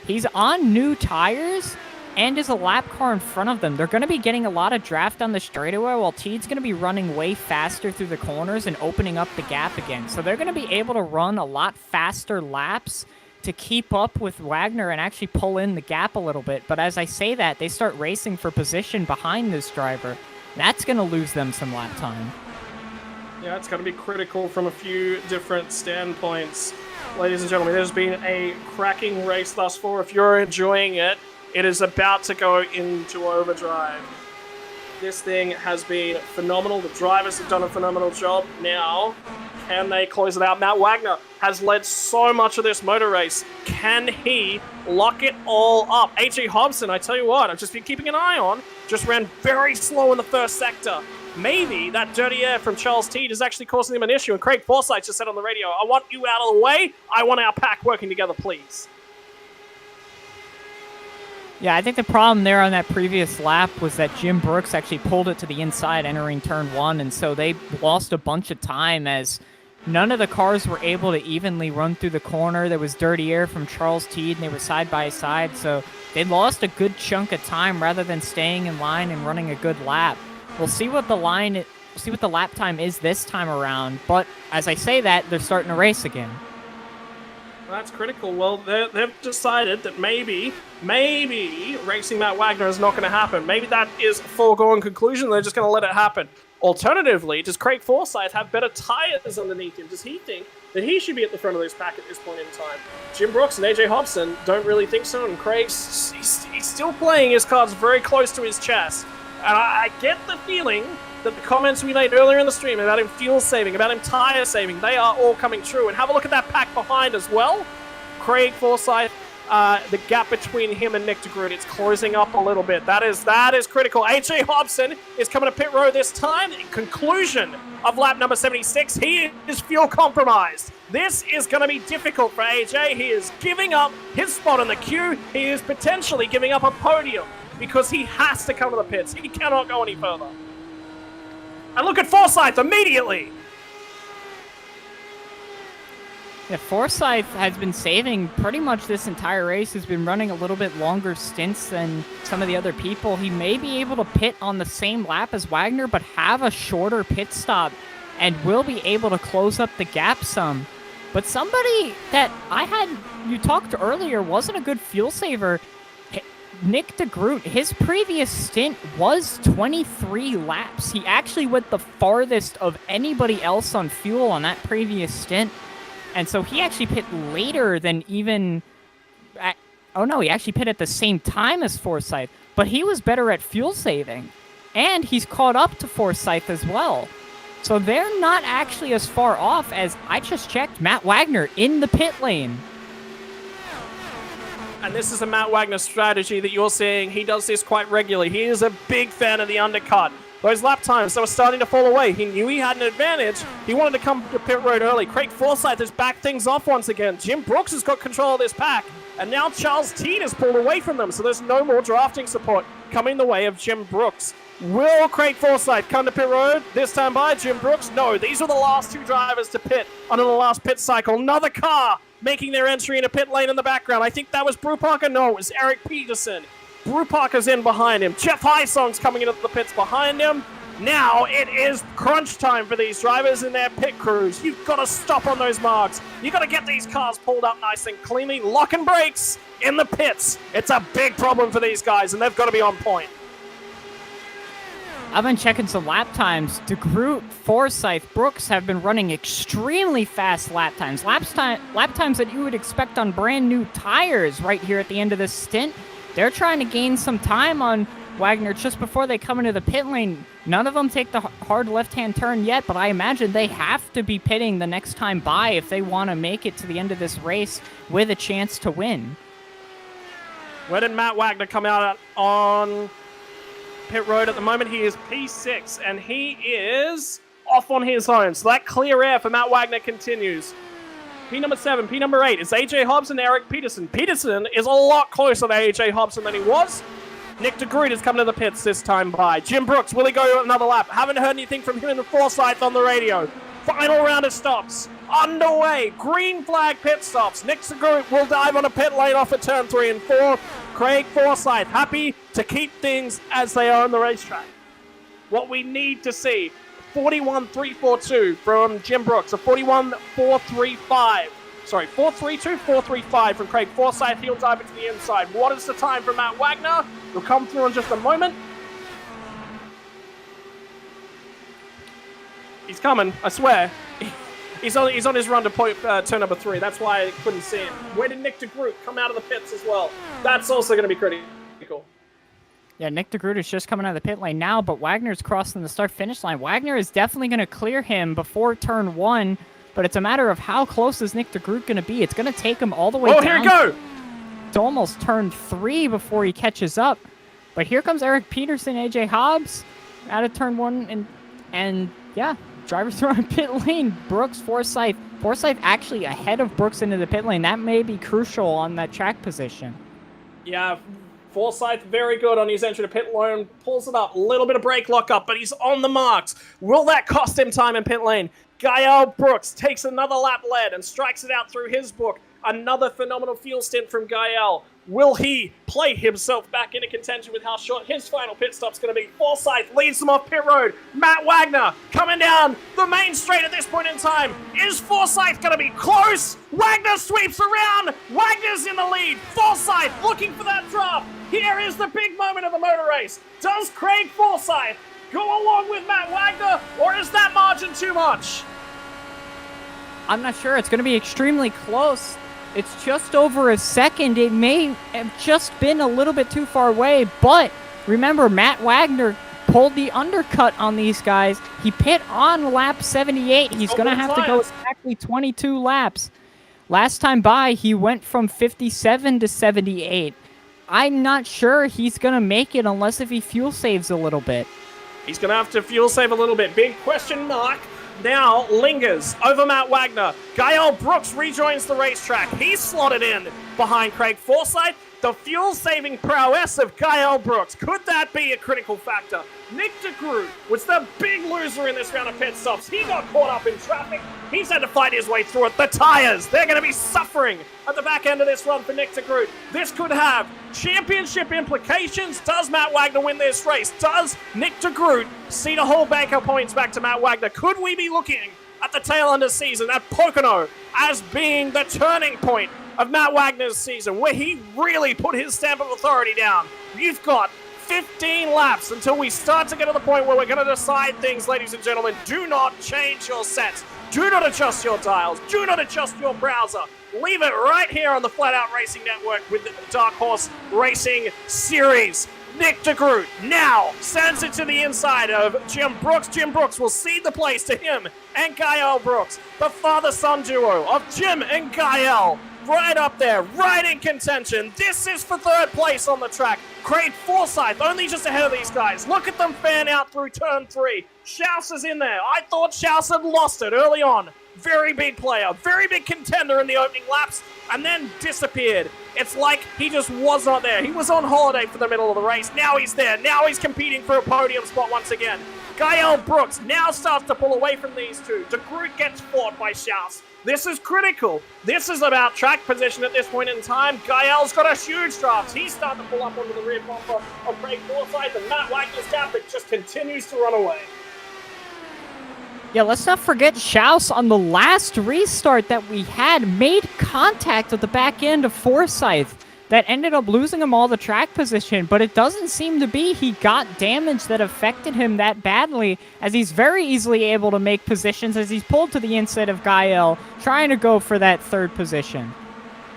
B: he's on new tires and is a lap car in front of them. They're going to be getting a lot of draft on the straightaway, while Teed's going to be running way faster through the corners and opening up the gap again. So they're going to be able to run a lot faster laps to keep up with Wagner and actually pull in the gap a little bit. But as I say that, they start racing for position behind this driver. That's going to lose them some lap time.
A: Yeah, it's going to be critical from a few different standpoints. Ladies and gentlemen, there's been a cracking race thus far. If you're enjoying it, it is about to go into overdrive. This thing has been phenomenal. The drivers have done a phenomenal job. Now, can they close it out? Matt Wagner has led so much of this motor race. Can he lock it all up? AJ Hobson, I tell you what, I've just been keeping an eye on, just ran very slow in the first sector. Maybe that dirty air from Charles Teed is actually causing him an issue. And Craig Forsyth just said on the radio, I want you out of the way. I want our pack working together, please.
B: Yeah, I think the problem there on that previous lap was that Jim Brooks actually pulled it to the inside entering turn 1, and so they lost a bunch of time as none of the cars were able to evenly run through the corner. There was dirty air from Charles Teed, and they were side by side, so they lost a good chunk of time rather than staying in line and running a good lap. We'll see what the lap time is this time around, but as I say that, they're starting to race again.
A: That's critical. Well, they've decided that maybe racing Matt Wagner is not going to happen. Maybe that is a foregone conclusion. They're just going to let it happen. Alternatively, does Craig Forsyth have better tires underneath him? Does he think that he should be at the front of this pack at this point in time? Jim Brooks and AJ Hobson don't really think so, and Craig's he's still playing his cards very close to his chest. And I get the feeling that the comments we made earlier in the stream about him fuel saving, about him tire saving, they are all coming true. And have a look at that pack behind as well. Craig Forsyth, the gap between him and Nick DeGroot, it's closing up a little bit. That is critical. AJ Hobson is coming to pit road this time. In conclusion of lap number 76, he is fuel compromised. This is going to be difficult for AJ. He is giving up his spot in the queue. He is potentially giving up a podium because he has to come to the pits. He cannot go any further. And look at Forsyth immediately.
B: Yeah, Forsyth has been saving pretty much this entire race. He's been running a little bit longer stints than some of the other people. He may be able to pit on the same lap as Wagner, but have a shorter pit stop and will be able to close up the gap some. But somebody that you talked earlier wasn't a good fuel saver. Nick DeGroot, his previous stint was 23 laps. He actually went the farthest of anybody else on fuel on that previous stint. And so he actually pit later than even... he actually pit at the same time as Forsyth. But he was better at fuel saving. And he's caught up to Forsyth as well. So they're not actually as far off as I just checked Matt Wagner in the pit lane.
A: And this is a Matt Wagner strategy that you're seeing. He does this quite regularly. He is a big fan of the undercut. Those lap times, they were starting to fall away. He knew he had an advantage. He wanted to come to pit road early. Craig Forsyth has backed things off once again. Jim Brooks has got control of this pack. And now Charles Teed has pulled away from them. So there's no more drafting support coming the way of Jim Brooks. Will Craig Forsyth come to pit road this time by Jim Brooks? No, these are the last two drivers to pit under the last pit cycle. Another car making their entry in a pit lane in the background. I think that was Brew Parker. No, it was Eric Peterson. Brew Parker's in behind him. Jeff Hysong's coming into the pits behind him. Now it is crunch time for these drivers in their pit crews. You've got to stop on those marks. You've got to get these cars pulled up nice and cleanly. Lock and brakes in the pits. It's a big problem for these guys, and they've got to be on point.
B: I've been checking some lap times. DeGroot, Forsyth, Brooks have been running extremely fast lap times. Lap times that you would expect on brand new tires right here at the end of this stint. They're trying to gain some time on Wagner just before they come into the pit lane. None of them take the hard left-hand turn yet, but I imagine they have to be pitting the next time by if they want to make it to the end of this race with a chance to win.
A: Where did Matt Wagner come out on pit road? At the moment, he is P6, and he is off on his own. So that clear air for Matt Wagner continues. P number 7, P number 8 is AJ Hobson, Eric Peterson. Peterson is a lot closer to AJ Hobson than he was. Nick DeGroot has come to the pits this time by. Jim Brooks, will he go another lap? Haven't heard anything from him in the Forsyth on the radio. Final round of stops. Underway. Green flag pit stops. Nick DeGroot will dive on a pit lane off at turn 3 and 4. Craig Forsyth happy to keep things as they are on the racetrack. What we need to see, 41.342 from Jim Brooks, a 41.435. Sorry, 4.32, 4.35 from Craig Forsyth. He'll dive into the inside. What is the time from Matt Wagner? He'll come through in just a moment. He's coming, I swear. He's on his run to turn number 3. That's why I couldn't see him. Where did Nick DeGroot come out of the pits as well? That's also going to be critical.
B: Yeah, Nick DeGroot is just coming out of the pit lane now, but Wagner's crossing the start-finish line. Wagner is definitely going to clear him before turn 1, but it's a matter of how close is Nick DeGroot going to be. It's going to take him all the way down.
A: Here we go!
B: To almost turn 3 before he catches up. But here comes Eric Peterson, AJ Hobbs out of turn 1, and yeah, drivers through on pit lane. Brooks, Forsyth actually ahead of Brooks into the pit lane. That may be crucial on that track position.
A: Yeah, Forsyth very good on his entry to pit lane. Pulls it up, a little bit of brake lockup, but he's on the marks. Will that cost him time in pit lane? Gael Brooks takes another lap lead and strikes it out through his book. Another phenomenal fuel stint from Gael. Will he play himself back into contention with how short his final pit stop's going to be? Forsyth leads them off pit road. Matt Wagner coming down the main straight at this point in time. Is Forsyth going to be close? Wagner sweeps around. Wagner's in the lead. Forsyth looking for that drop. Here is the big moment of the motor race. Does Craig Forsyth go along with Matt Wagner, or is that margin too much?
B: I'm not sure. It's going to be extremely close. It's just over a second. It may have just been a little bit too far away, but remember, Matt Wagner pulled the undercut on these guys. He pit on lap 78. He's going to have to go exactly 22 laps. Last time by, he went from 57 to 78. I'm not sure he's going to make it unless if he fuel saves a little bit.
A: He's going to have to fuel save a little bit. Big question mark now lingers over Matt Wagner. Gael Brooks rejoins the racetrack. He's slotted in behind Craig Forsyth. The fuel-saving prowess of Gael Brooks. Could that be a critical factor? Nick DeGroot was the big loser in this round of pit stops. He got caught up in traffic. He's had to fight his way through it. The tires, they're going to be suffering at the back end of this run for Nick DeGroot. This could have championship implications. Does Matt Wagner win this race? Does Nick DeGroot see the whole bank of points back to Matt Wagner? Could we be looking at the tail end of the season at Pocono as being the turning point of Matt Wagner's season, where he really put his stamp of authority down? You've got 15 laps until we start to get to the point where we're going to decide things, ladies and gentlemen. Do not change your sets. Do not adjust your dials. Do not adjust your browser. Leave it right here on the Flat Out Racing Network with the Dark Horse Racing Series. Nick DeGroot now sends it to the inside of Jim Brooks. Jim Brooks will cede the place to him and Gael Brooks, the father-son duo of Jim and Gael. Right up there, right in contention. This is for third place on the track. Craig Forsyth only just ahead of these guys. Look at them fan out through turn 3. Schaus is in there. I thought Schaus had lost it early on. Very big player, very big contender in the opening laps, and then disappeared. It's like he just was not there. He was on holiday for the middle of the race. Now he's there. Now he's competing for a podium spot once again. Gael Brooks now starts to pull away from these two. DeGroot gets fought by Schaus. This is critical. This is about track position at this point in time. Gael's got a huge draft. He's starting to pull up onto the rear bumper of Craig Forsyth, and Matt Wagner's gap just continues to run away.
B: Yeah, let's not forget Schaus on the last restart that we had made contact with the back end of Forsyth. That ended up losing him all the track position, but it doesn't seem to be he got damage that affected him that badly, as he's very easily able to make positions as he's pulled to the inside of Gael, trying to go for that third position.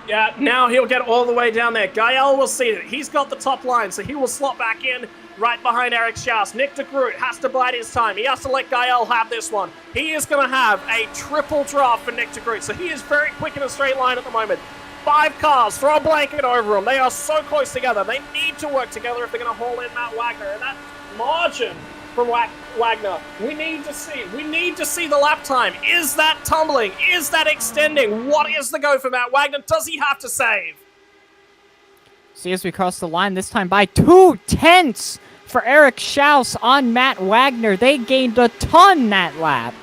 A: Yeah, now he'll get all the way down there. Gael will see it. He's got the top line, so he will slot back in. right behind Eric Schaus. Nick de Groot has to bide his time. He has to let Gael have this one. He is going to have a triple draft for Nick de Groot, so he is very quick in a straight line at the moment. 5 cars, throw a blanket over them. They are so close together. They need to work together if they're going to haul in Matt Wagner. And that margin from Wagner, we need to see the lap time. Is that tumbling? Is that extending? What is the go for Matt Wagner? Does he have to save?
B: See, as we cross the line, this time by 2/10 for Eric Schaus on Matt Wagner. They gained a ton that lap.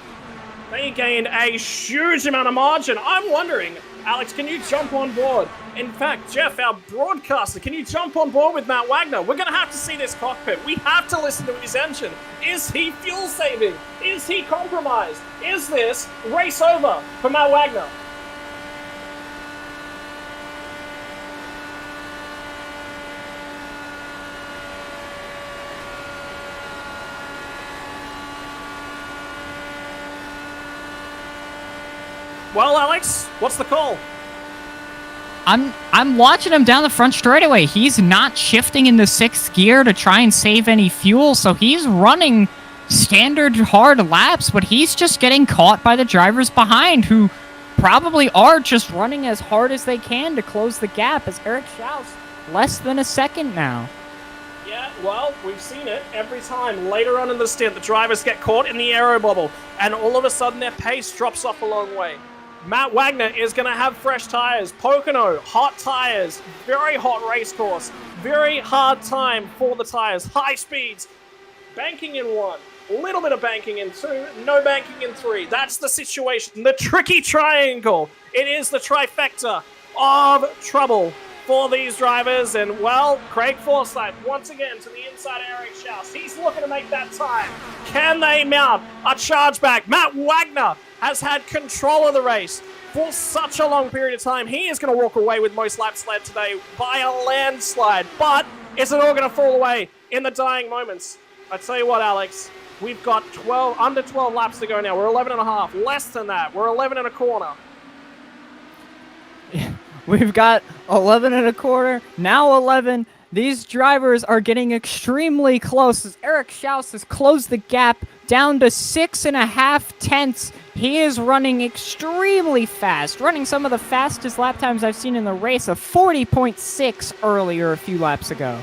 A: They gained a huge amount of margin. I'm wondering, Alex, can you jump on board? In fact, Jeff, our broadcaster, can you jump on board with Matt Wagner? We're going to have to see this cockpit. We have to listen to his engine. Is he fuel saving? Is he compromised? Is this race over for Matt Wagner? Well, Alex, what's the call?
C: I'm watching him down the front straightaway. He's not shifting in the 6th gear to try and save any fuel, so he's running standard hard laps, but he's just getting caught by the drivers behind who probably are just running as hard as they can to close the gap, as Eric Schaus less than a second now.
A: Yeah, well, we've seen it every time. Later on in the stint, the drivers get caught in the aero bubble, and all of a sudden their pace drops off a long way. Matt Wagner is going to have fresh tires. Pocono, hot tires, very hot race course, very hard time for the tires, high speeds, banking in 1, a little bit of banking in 2, no banking in 3. That's the situation, the tricky triangle. It is the trifecta of trouble for these drivers, and well, Craig Forsyth once again to the inside Eric Schaus. He's looking to make that time. Can they mount a chargeback? Matt Wagner has had control of the race for such a long period of time. He is going to walk away with most laps led today by a landslide, but is it all going to fall away in the dying moments? I tell you what, Alex, we've got under 12 laps to go now. We're 11 and a half, less than that. We're 11 and a quarter.
B: We've got 11 and a quarter, now 11. These drivers are getting extremely close as Eric Schaus has closed the gap down to 6.5 tenths. He is running extremely fast, running some of the fastest lap times I've seen in the race, of 40.6 earlier a few laps ago.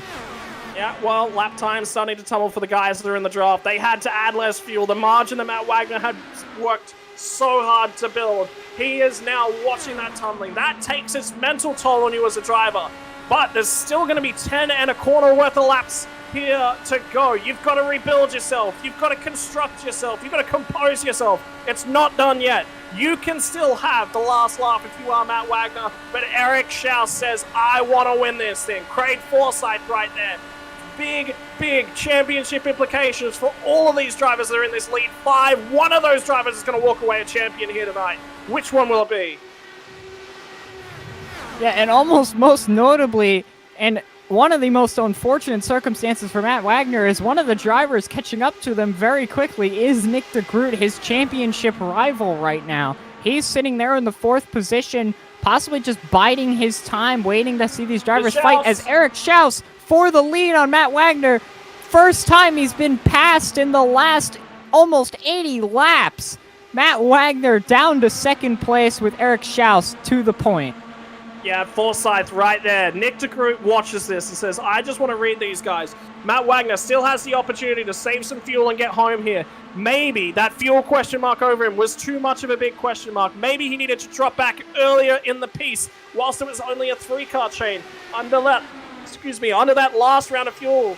A: Yeah, well, lap time's starting to tumble for the guys that are in the draft. They had to add less fuel. The margin that Matt Wagner had worked so hard to build, he is now watching that tumbling. That takes its mental toll on you as a driver. But there's still going to be 10 and a quarter worth of laps here to go. You've got to rebuild yourself. You've got to construct yourself. You've got to compose yourself. It's not done yet. You can still have the last laugh if you are Matt Wagner. But Eric Schaus says, I want to win this thing. Craig Forsyth right there. Big, big championship implications for all of these drivers that are in this lead 5. One of those drivers is going to walk away a champion here tonight. Which one will it be?
B: Yeah, and almost most notably, and one of the most unfortunate circumstances for Matt Wagner is one of the drivers catching up to them very quickly is Nick de Groot, his championship rival right now. He's sitting there in the 4th position, possibly just biding his time, waiting to see these drivers fight as Eric Schaus for the lead on Matt Wagner. First time he's been passed in the last almost 80 laps. Matt Wagner down to 2nd place with Eric Schaus to the point.
A: Yeah, Forsyth right there. Nick de Groot watches this and says, I just want to read these guys. Matt Wagner still has the opportunity to save some fuel and get home here. Maybe that fuel question mark over him was too much of a big question mark. Maybe he needed to drop back earlier in the piece whilst it was only a 3-car chain. Under that last round of fuel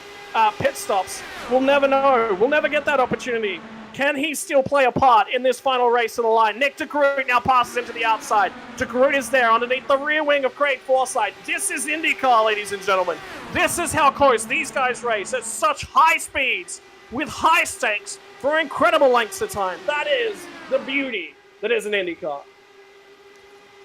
A: pit stops. We'll never know. We'll never get that opportunity. Can he still play a part in this final race to the line? Nick de Groot now passes him to the outside. De Groot is there underneath the rear wing of Craig Forsyth. This is IndyCar, ladies and gentlemen. This is how close these guys race at such high speeds with high stakes for incredible lengths of time. That is the beauty that is an IndyCar.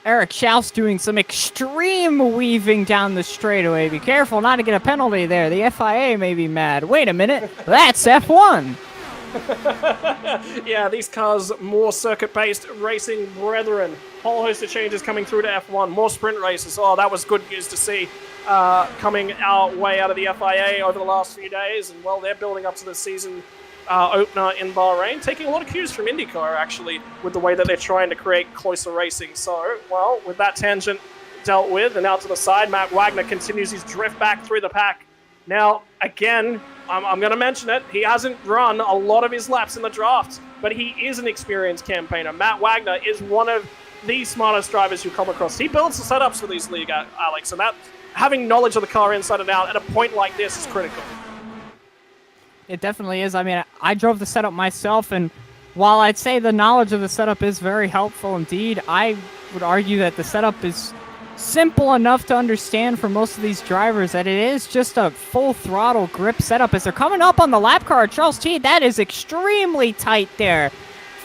B: Eric Schaus doing some extreme weaving down the straightaway. Be careful not to get a penalty there. The FIA may be mad. Wait a minute. That's F1.
A: Yeah, these cars, more circuit-based racing brethren. Whole host of changes coming through to F1. More sprint races. Oh, that was good news to see coming our way out of the FIA over the last few days. And, well, they're building up to the season opener in Bahrain, taking a lot of cues from IndyCar, actually, with the way that they're trying to create closer racing. So, well, with that tangent dealt with and out to the side, Matt Wagner continues his drift back through the pack. Now, again, I'm going to mention it. He hasn't run a lot of his laps in the draft, but he is an experienced campaigner. Matt Wagner is one of the smartest drivers you come across. He builds the setups for these league, Alex, and that having knowledge of the car inside and out at a point like this is critical.
B: It definitely is. I mean, I drove the setup myself, and while I'd say the knowledge of the setup is very helpful indeed, I would argue that the setup is simple enough to understand for most of these drivers that it is just a full throttle grip setup as they're coming up on the lap car. Charles T, that is extremely tight there.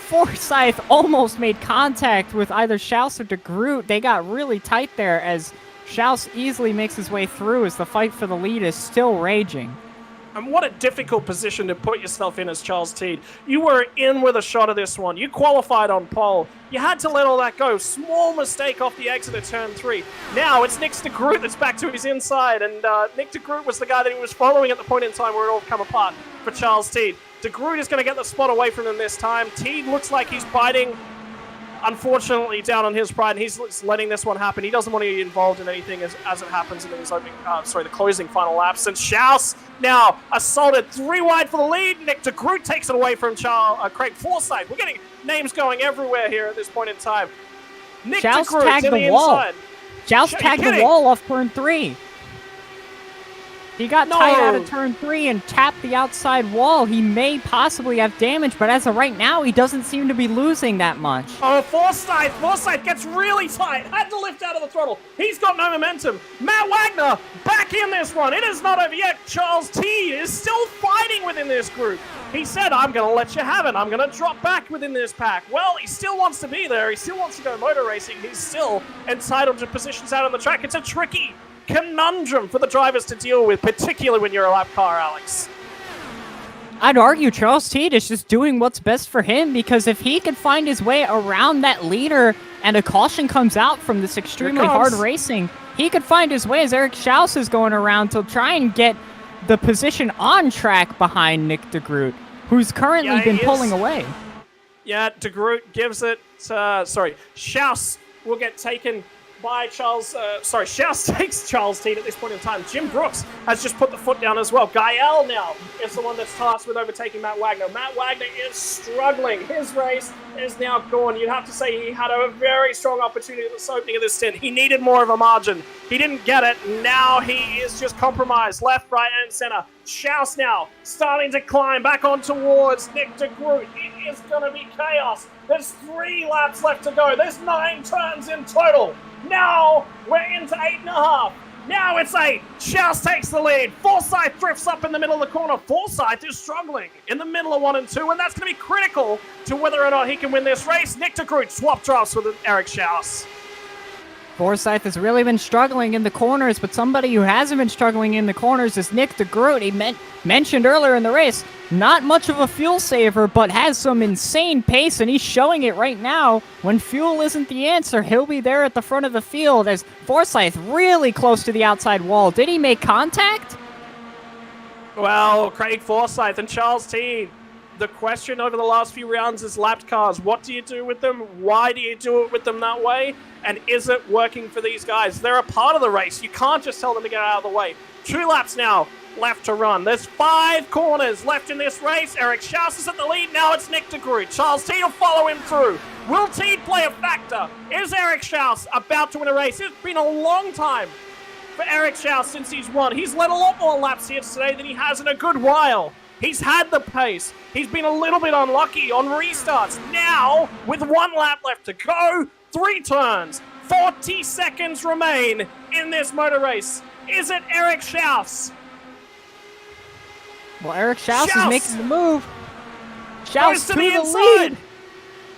B: Forsyth almost made contact with either Schaus or De Groot. They got really tight there as Schaus easily makes his way through as the fight for the lead is still raging.
A: And what a difficult position to put yourself in as Charles Teed. You were in with a shot of this one. You qualified on pole. You had to let all that go. Small mistake off the exit of turn 3. Now it's Nick De Groot that's back to his inside, and Nick De Groot was the guy that he was following at the point in time where it all come apart for Charles Teed. De Groot is going to get the spot away from him this time. Teed looks like he's biting, unfortunately, down on his pride, and he's letting this one happen. He doesn't want to be involved in anything as it happens in his the closing final laps. And Schaus now assaulted 3 wide for the lead. Nick De Groot takes it away from Craig Forsyth. We're getting names going everywhere here at this point in time. Nick De Groot
B: tagged
A: in
B: the
A: the
B: wall.
A: inside.
B: Schaus tagged the wall off turn 3. He got tight out of turn 3 and tapped the outside wall. He may possibly have damage, but as of right now, he doesn't seem to be losing that much.
A: Oh, Forsyth gets really tight. Had to lift out of the throttle. He's got no momentum. Matt Wagner back in this one. It is not over yet. Charles T is still fighting within this group. He said, I'm going to let you have it. I'm going to drop back within this pack. Well, he still wants to be there. He still wants to go motor racing. He's still entitled to positions out on the track. It's a tricky conundrum for the drivers to deal with, particularly when you're a lap car, Alex.
B: I'd argue Charles Teed is just doing what's best for him, because if he can find his way around that leader and a caution comes out from this extremely hard racing, he could find his way as Eric Schaus is going around to try and get the position on track behind Nick De Groot, who's currently been pulling away.
A: Yeah, De Groot gives it, Schaus will get taken by Schaus takes Charles Teed at this point in time. Jim Brooks has just put the foot down as well. Gael now is the one that's tasked with overtaking Matt Wagner. Matt Wagner is struggling. His race is now gone. You'd have to say he had a very strong opportunity at the opening of this stint. He needed more of a margin. He didn't get it. Now he is just compromised left, right, and center. Schaus now starting to climb back on towards Nick De Groot. It is going to be chaos. There's 3 laps left to go. There's 9 turns in total. Now we're into 8.5. Now it's 8. Schaus takes the lead. Forsyth drifts up in the middle of the corner. Forsyth is struggling in the middle of 1 and 2, and that's going to be critical to whether or not he can win this race. Nick De Groot swap drafts with Eric Schaus.
B: Forsyth has really been struggling in the corners, but somebody who hasn't been struggling in the corners is Nick De Groot. He mentioned earlier in the race, not much of a fuel saver, but has some insane pace, and he's showing it right now. When fuel isn't the answer, he'll be there at the front of the field as Forsyth really close to the outside wall. Did he make contact?
A: Well, Craig Forsyth and Charles Teed. The question over the last few rounds is lapped cars. What do you do with them? Why do you do it with them that way? And is it working for these guys? They're a part of the race. You can't just tell them to get out of the way. 2 laps now left to run. There's 5 corners left in this race. Eric Schaus is at the lead. Now it's Nick De Groot. Charles Teed will follow him through. Will Teed play a factor? Is Eric Schaus about to win a race? It's been a long time for Eric Schaus since he's won. He's led a lot more laps here today than he has in a good while. He's had the pace. He's been a little bit unlucky on restarts. Now, with 1 lap left to go, 3 turns, 40 seconds remain in this motor race. Is it Eric Schaus?
B: Well, Eric Schaus is making the move. Schaus to the inside.
A: Lead.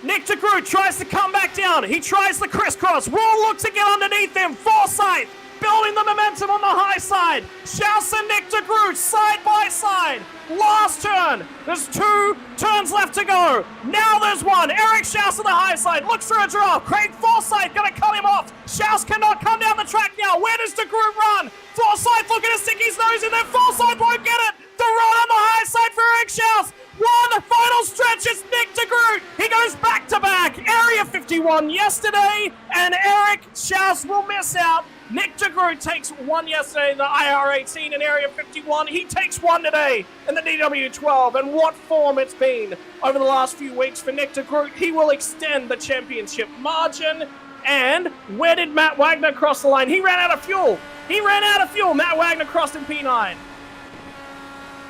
A: Nick De Groot tries to come back down. He tries the crisscross. Will look to get underneath him. Forsyth building the momentum on the high side. Schaus and Nick de Groot side by side. Last turn. There's 2 turns left to go. Now there's one. Eric Schaus on the high side. Looks for a draft. Craig Forsyth going to cut him off. Schaus cannot come down the track now. Where does de Groot run? Forsyth looking to stick his nose in there. Forsyth won't get it. The run on the high side for Eric Schaus. One final stretch is Nick de Groot. He goes back to back. Area 51 yesterday, and Eric Schaus will miss out. Nick de Groot takes 1 yesterday in the IR18 in Area 51. He takes 1 today in the DW12. And what form it's been over the last few weeks for Nick de Groot. He will extend the championship margin. And where did Matt Wagner cross the line? He ran out of fuel. Matt Wagner crossed in P9.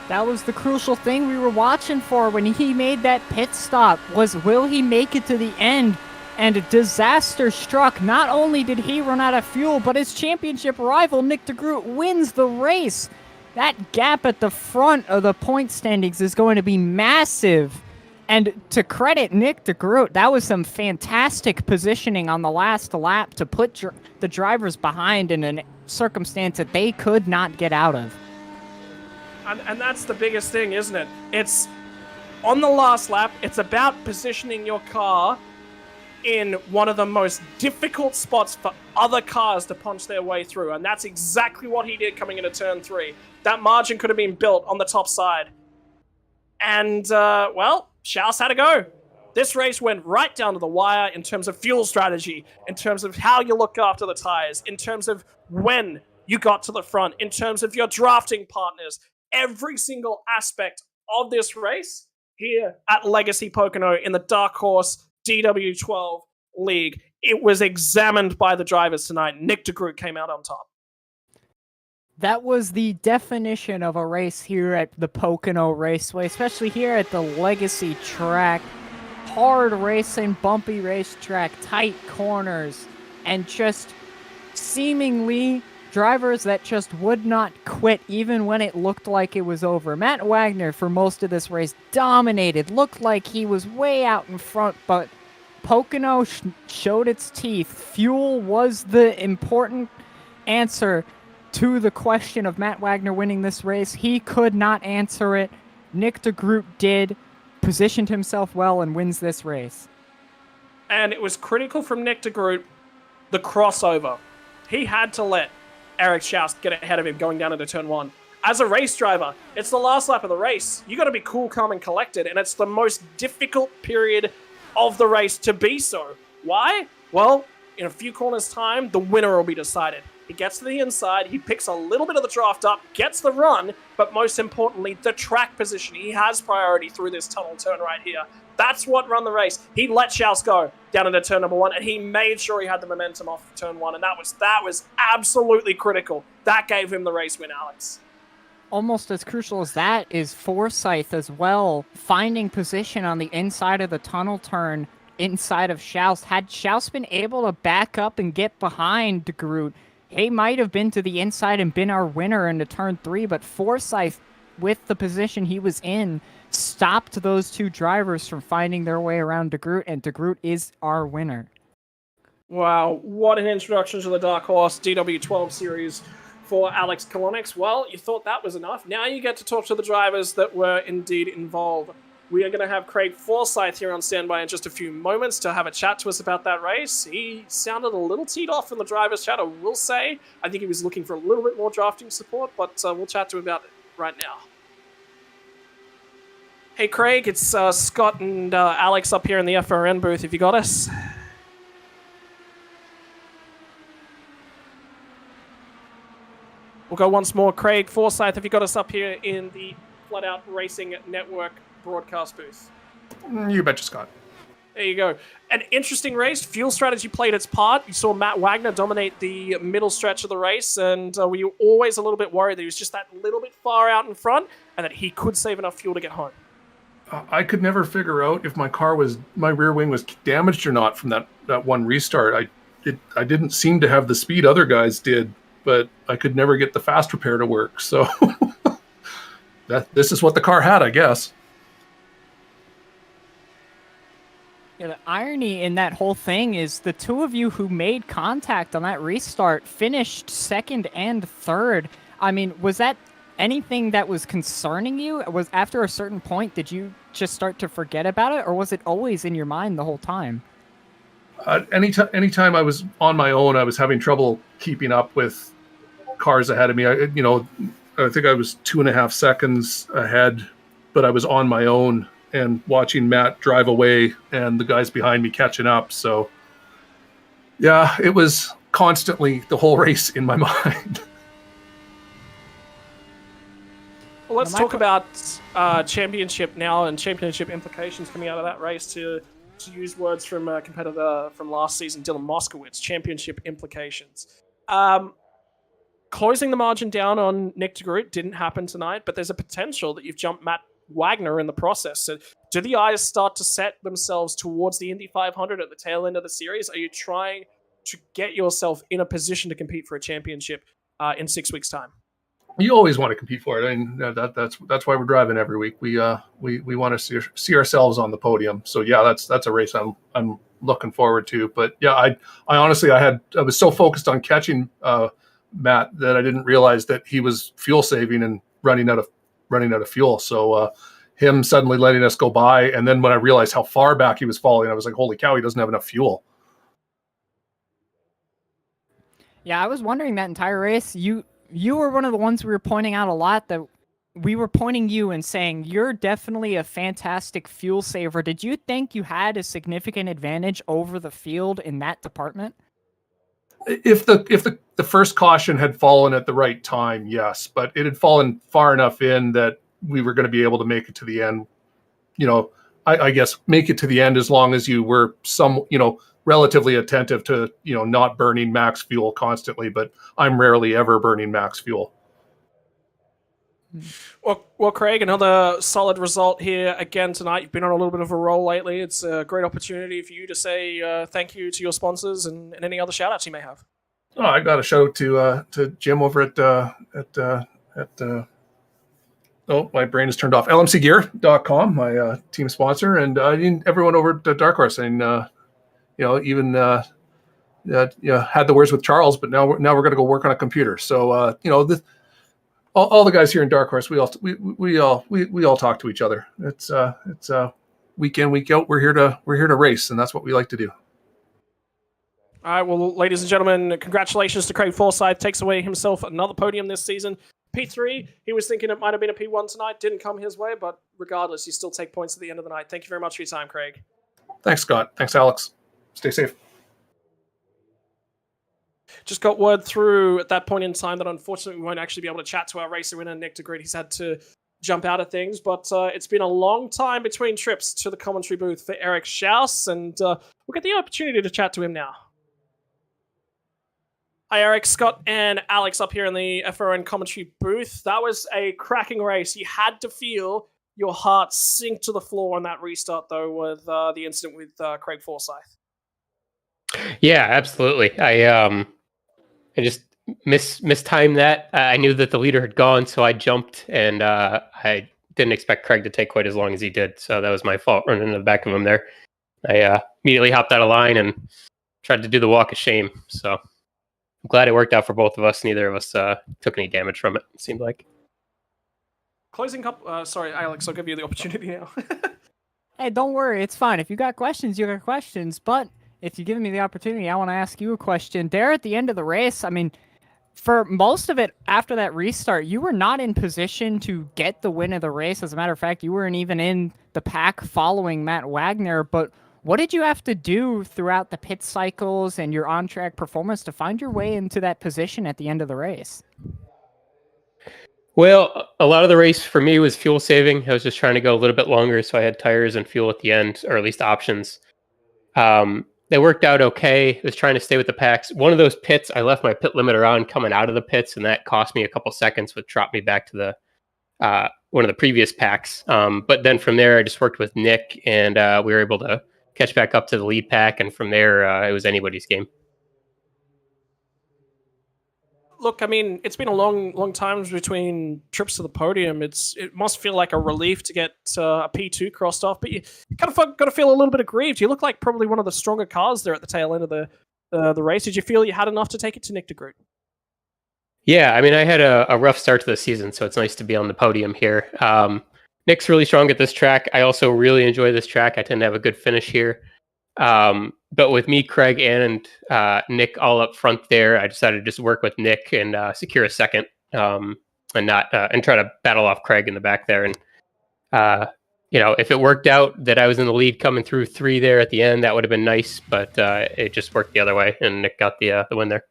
B: That was the crucial thing we were watching for when he made that pit stop, was will he make it to the end? And disaster struck. Not only did he run out of fuel, but his championship rival, Nick de Groot, wins the race. That gap at the front of the point standings is going to be massive. And to credit Nick de Groot, that was some fantastic positioning on the last lap to put the drivers behind in a circumstance that they could not get out of.
A: And that's the biggest thing, isn't it? It's on the last lap, it's about positioning your car in one of the most difficult spots for other cars to punch their way through. And that's exactly what he did coming into turn 3. That margin could have been built on the top side. And, well, Schaus had to go. This race went right down to the wire in terms of fuel strategy, in terms of how you look after the tires, in terms of when you got to the front, in terms of your drafting partners. Every single aspect of this race here at Legacy Pocono in the Dark Horse DW12 League. It was examined by the drivers tonight. Nick de Groot came out on top.
B: That was the definition of a race here at the Pocono Raceway, especially here at the Legacy track. Hard racing, bumpy racetrack, tight corners, and just seemingly drivers that just would not quit even when it looked like it was over. Matt Wagner, for most of this race, dominated. Looked like he was way out in front, but Pocono showed its teeth. Fuel was the important answer to the question of Matt Wagner winning this race. He could not answer it. Nick de Groot did, positioned himself well, and wins this race.
A: And it was critical from Nick de Groot, the crossover. He had to let Eric Schaus get ahead of him going down into turn 1. As a race driver, it's the last lap of the race. You got to be cool, calm, and collected, and it's the most difficult period of the race to be so. Why? Well, in a few corners' time, the winner will be decided. He gets to the inside, he picks a little bit of the draft up, gets the run, but most importantly, the track position. He has priority through this tunnel turn right here. That's what run the race. He let Schaus go down into turn number 1, and he made sure he had the momentum off of turn 1, and that was absolutely critical. That gave him the race win, Alex.
B: Almost as crucial as that is Forsyth as well, finding position on the inside of the tunnel turn inside of Schaus. Had Schaus been able to back up and get behind de Groot, he might have been to the inside and been our winner into turn 3, but Forsyth, with the position he was in, stopped those two drivers from finding their way around de Groot, and de Groot is our winner.
A: Wow, what an introduction to the Dark Horse DW12 series for Alex Kolonix. Well, you thought that was enough. Now you get to talk to the drivers that were indeed involved. We are going to have Craig Forsyth here on standby in just a few moments to have a chat to us about that race. He sounded a little teed off in the driver's chat, I will say. I think he was looking for a little bit more drafting support, but we'll chat to him about it right now. Hey Craig, it's Scott and Alex up here in the FRN booth. Have you got us? We'll go once more. Craig Forsyth, have you got us up here in the Flat Out Racing Network broadcast booth?
D: You betcha, Scott.
A: There you go. An interesting race. Fuel strategy played its part. You saw Matt Wagner dominate the middle stretch of the race, and we were always a little bit worried that he was just that little bit far out in front and that he could save enough fuel to get home.
D: I could never figure out if my rear wing was damaged or not from that one restart. I didn't seem to have the speed other guys did, but I could never get the fast repair to work. So this is what the car had, I guess.
B: Yeah, the irony in that whole thing is the two of you who made contact on that restart finished second and third. I mean, was that anything that was concerning you? Was after a certain point, did you just start to forget about it, or was it always in your mind the whole time?
D: Anytime I was on my own, I was having trouble keeping up with cars ahead of me. I think I was 2.5 seconds ahead, but I was on my own and watching Matt drive away and the guys behind me catching up. So yeah, it was constantly the whole race in my mind.
A: Well, let's talk about championship now and championship implications coming out of that race. To use words from a competitor from last season, Dylan Moskowitz, championship implications. Closing the margin down on Nick de Groot didn't happen tonight, but there's a potential that you've jumped Matt Wagner in the process. So do the eyes start to set themselves towards the Indy 500 at the tail end of the series? Are you trying to get yourself in a position to compete for a championship in 6 weeks' time?
D: You always want to compete for it. I mean, that's why we're driving every week. We want to see ourselves on the podium. So yeah, that's a race I'm looking forward to. But yeah, I honestly I was so focused on catching Matt that I didn't realize that he was fuel saving and running out of fuel. So him suddenly letting us go by, and then when I realized how far back he was falling, I was like, holy cow, he doesn't have enough fuel.
B: Yeah, I was wondering that entire race. You were one of the ones we were pointing out a lot, that we were pointing you and saying you're definitely a fantastic fuel saver. Did you think you had a significant advantage over the field in that department?
D: If the first caution had fallen at the right time, yes, but it had fallen far enough in that we were going to be able to make it to the end. I guess make it to the end as long as you were relatively attentive to, not burning max fuel constantly, but I'm rarely ever burning max fuel.
A: Well, Craig, another solid result here again tonight. You've been on a little bit of a roll lately. It's a great opportunity for you to say thank you to your sponsors and any other shout outs you may have.
D: Oh, I got a shout out to Jim over at my brain is turned off. LMCgear.com, my team sponsor, and everyone over at Dark Horse. And even had the words with Charles, but now we're going to go work on a computer. So all the guys here in Dark Horse, we all talk to each other. It's week in, week out. We're here to race, and that's what we like to do.
A: All right, well, ladies and gentlemen, congratulations to Craig Forsyth. Takes away himself another podium this season. P3, he was thinking it might have been a P1 tonight. Didn't come his way, but regardless, you still take points at the end of the night. Thank you very much for your time, Craig.
D: Thanks, Scott. Thanks, Alex. Stay safe.
A: Just got word through at that point in time that unfortunately we won't actually be able to chat to our racer winner, Nick de Groot. He's had to jump out of things, but it's been a long time between trips to the commentary booth for Eric Schaus, and we'll get the opportunity to chat to him now. Hi, Eric, Scott, and Alex up here in the FRN commentary booth. That was a cracking race. You had to feel your heart sink to the floor on that restart, though, with the incident with Craig Forsyth.
E: Yeah, absolutely. I just mistimed that. I knew that the leader had gone, so I jumped, and I didn't expect Craig to take quite as long as he did. So that was my fault, running into the back of him there. I immediately hopped out of line and tried to do the walk of shame. So I'm glad it worked out for both of us. Neither of us took any damage from it, it seemed like.
A: Closing up. Sorry, Alex, I'll give you the opportunity now.
B: Hey, don't worry. It's fine. If you got questions, you got questions. But if you're giving me the opportunity, I want to ask you a question. There at the end of the race, I mean, for most of it after that restart, you were not in position to get the win of the race. As a matter of fact, you weren't even in the pack following Matt Wagner. But what did you have to do throughout the pit cycles and your on-track performance to find your way into that position at the end of the race?
E: Well, a lot of the race for me was fuel saving. I was just trying to go a little bit longer, so I had tires and fuel at the end, or at least options. They worked out okay. I was trying to stay with the packs. One of those pits, I left my pit limiter on coming out of the pits, and that cost me a couple seconds, which dropped me back to the one of the previous packs. But then from there, I just worked with Nick, and we were able to catch back up to the lead pack, and from there, it was anybody's game.
A: Look, I mean, it's been a long time between trips to the podium. It must feel like a relief to get a P2 crossed off, but you kind of got to feel a little bit aggrieved. You look like probably one of the stronger cars there at the tail end of the race. Did you feel you had enough to take it to Nick de Groot?
E: Yeah, I mean, I had a rough start to the season, so it's nice to be on the podium here. Nick's really strong at this track. I also really enjoy this track. I tend to have a good finish here. But with me, Craig, and Nick all up front there, I decided to just work with Nick and secure a second, and not and try to battle off Craig in the back there. And if it worked out that I was in the lead coming through 3 there at the end, that would have been nice. But it just worked the other way, and Nick got the win there.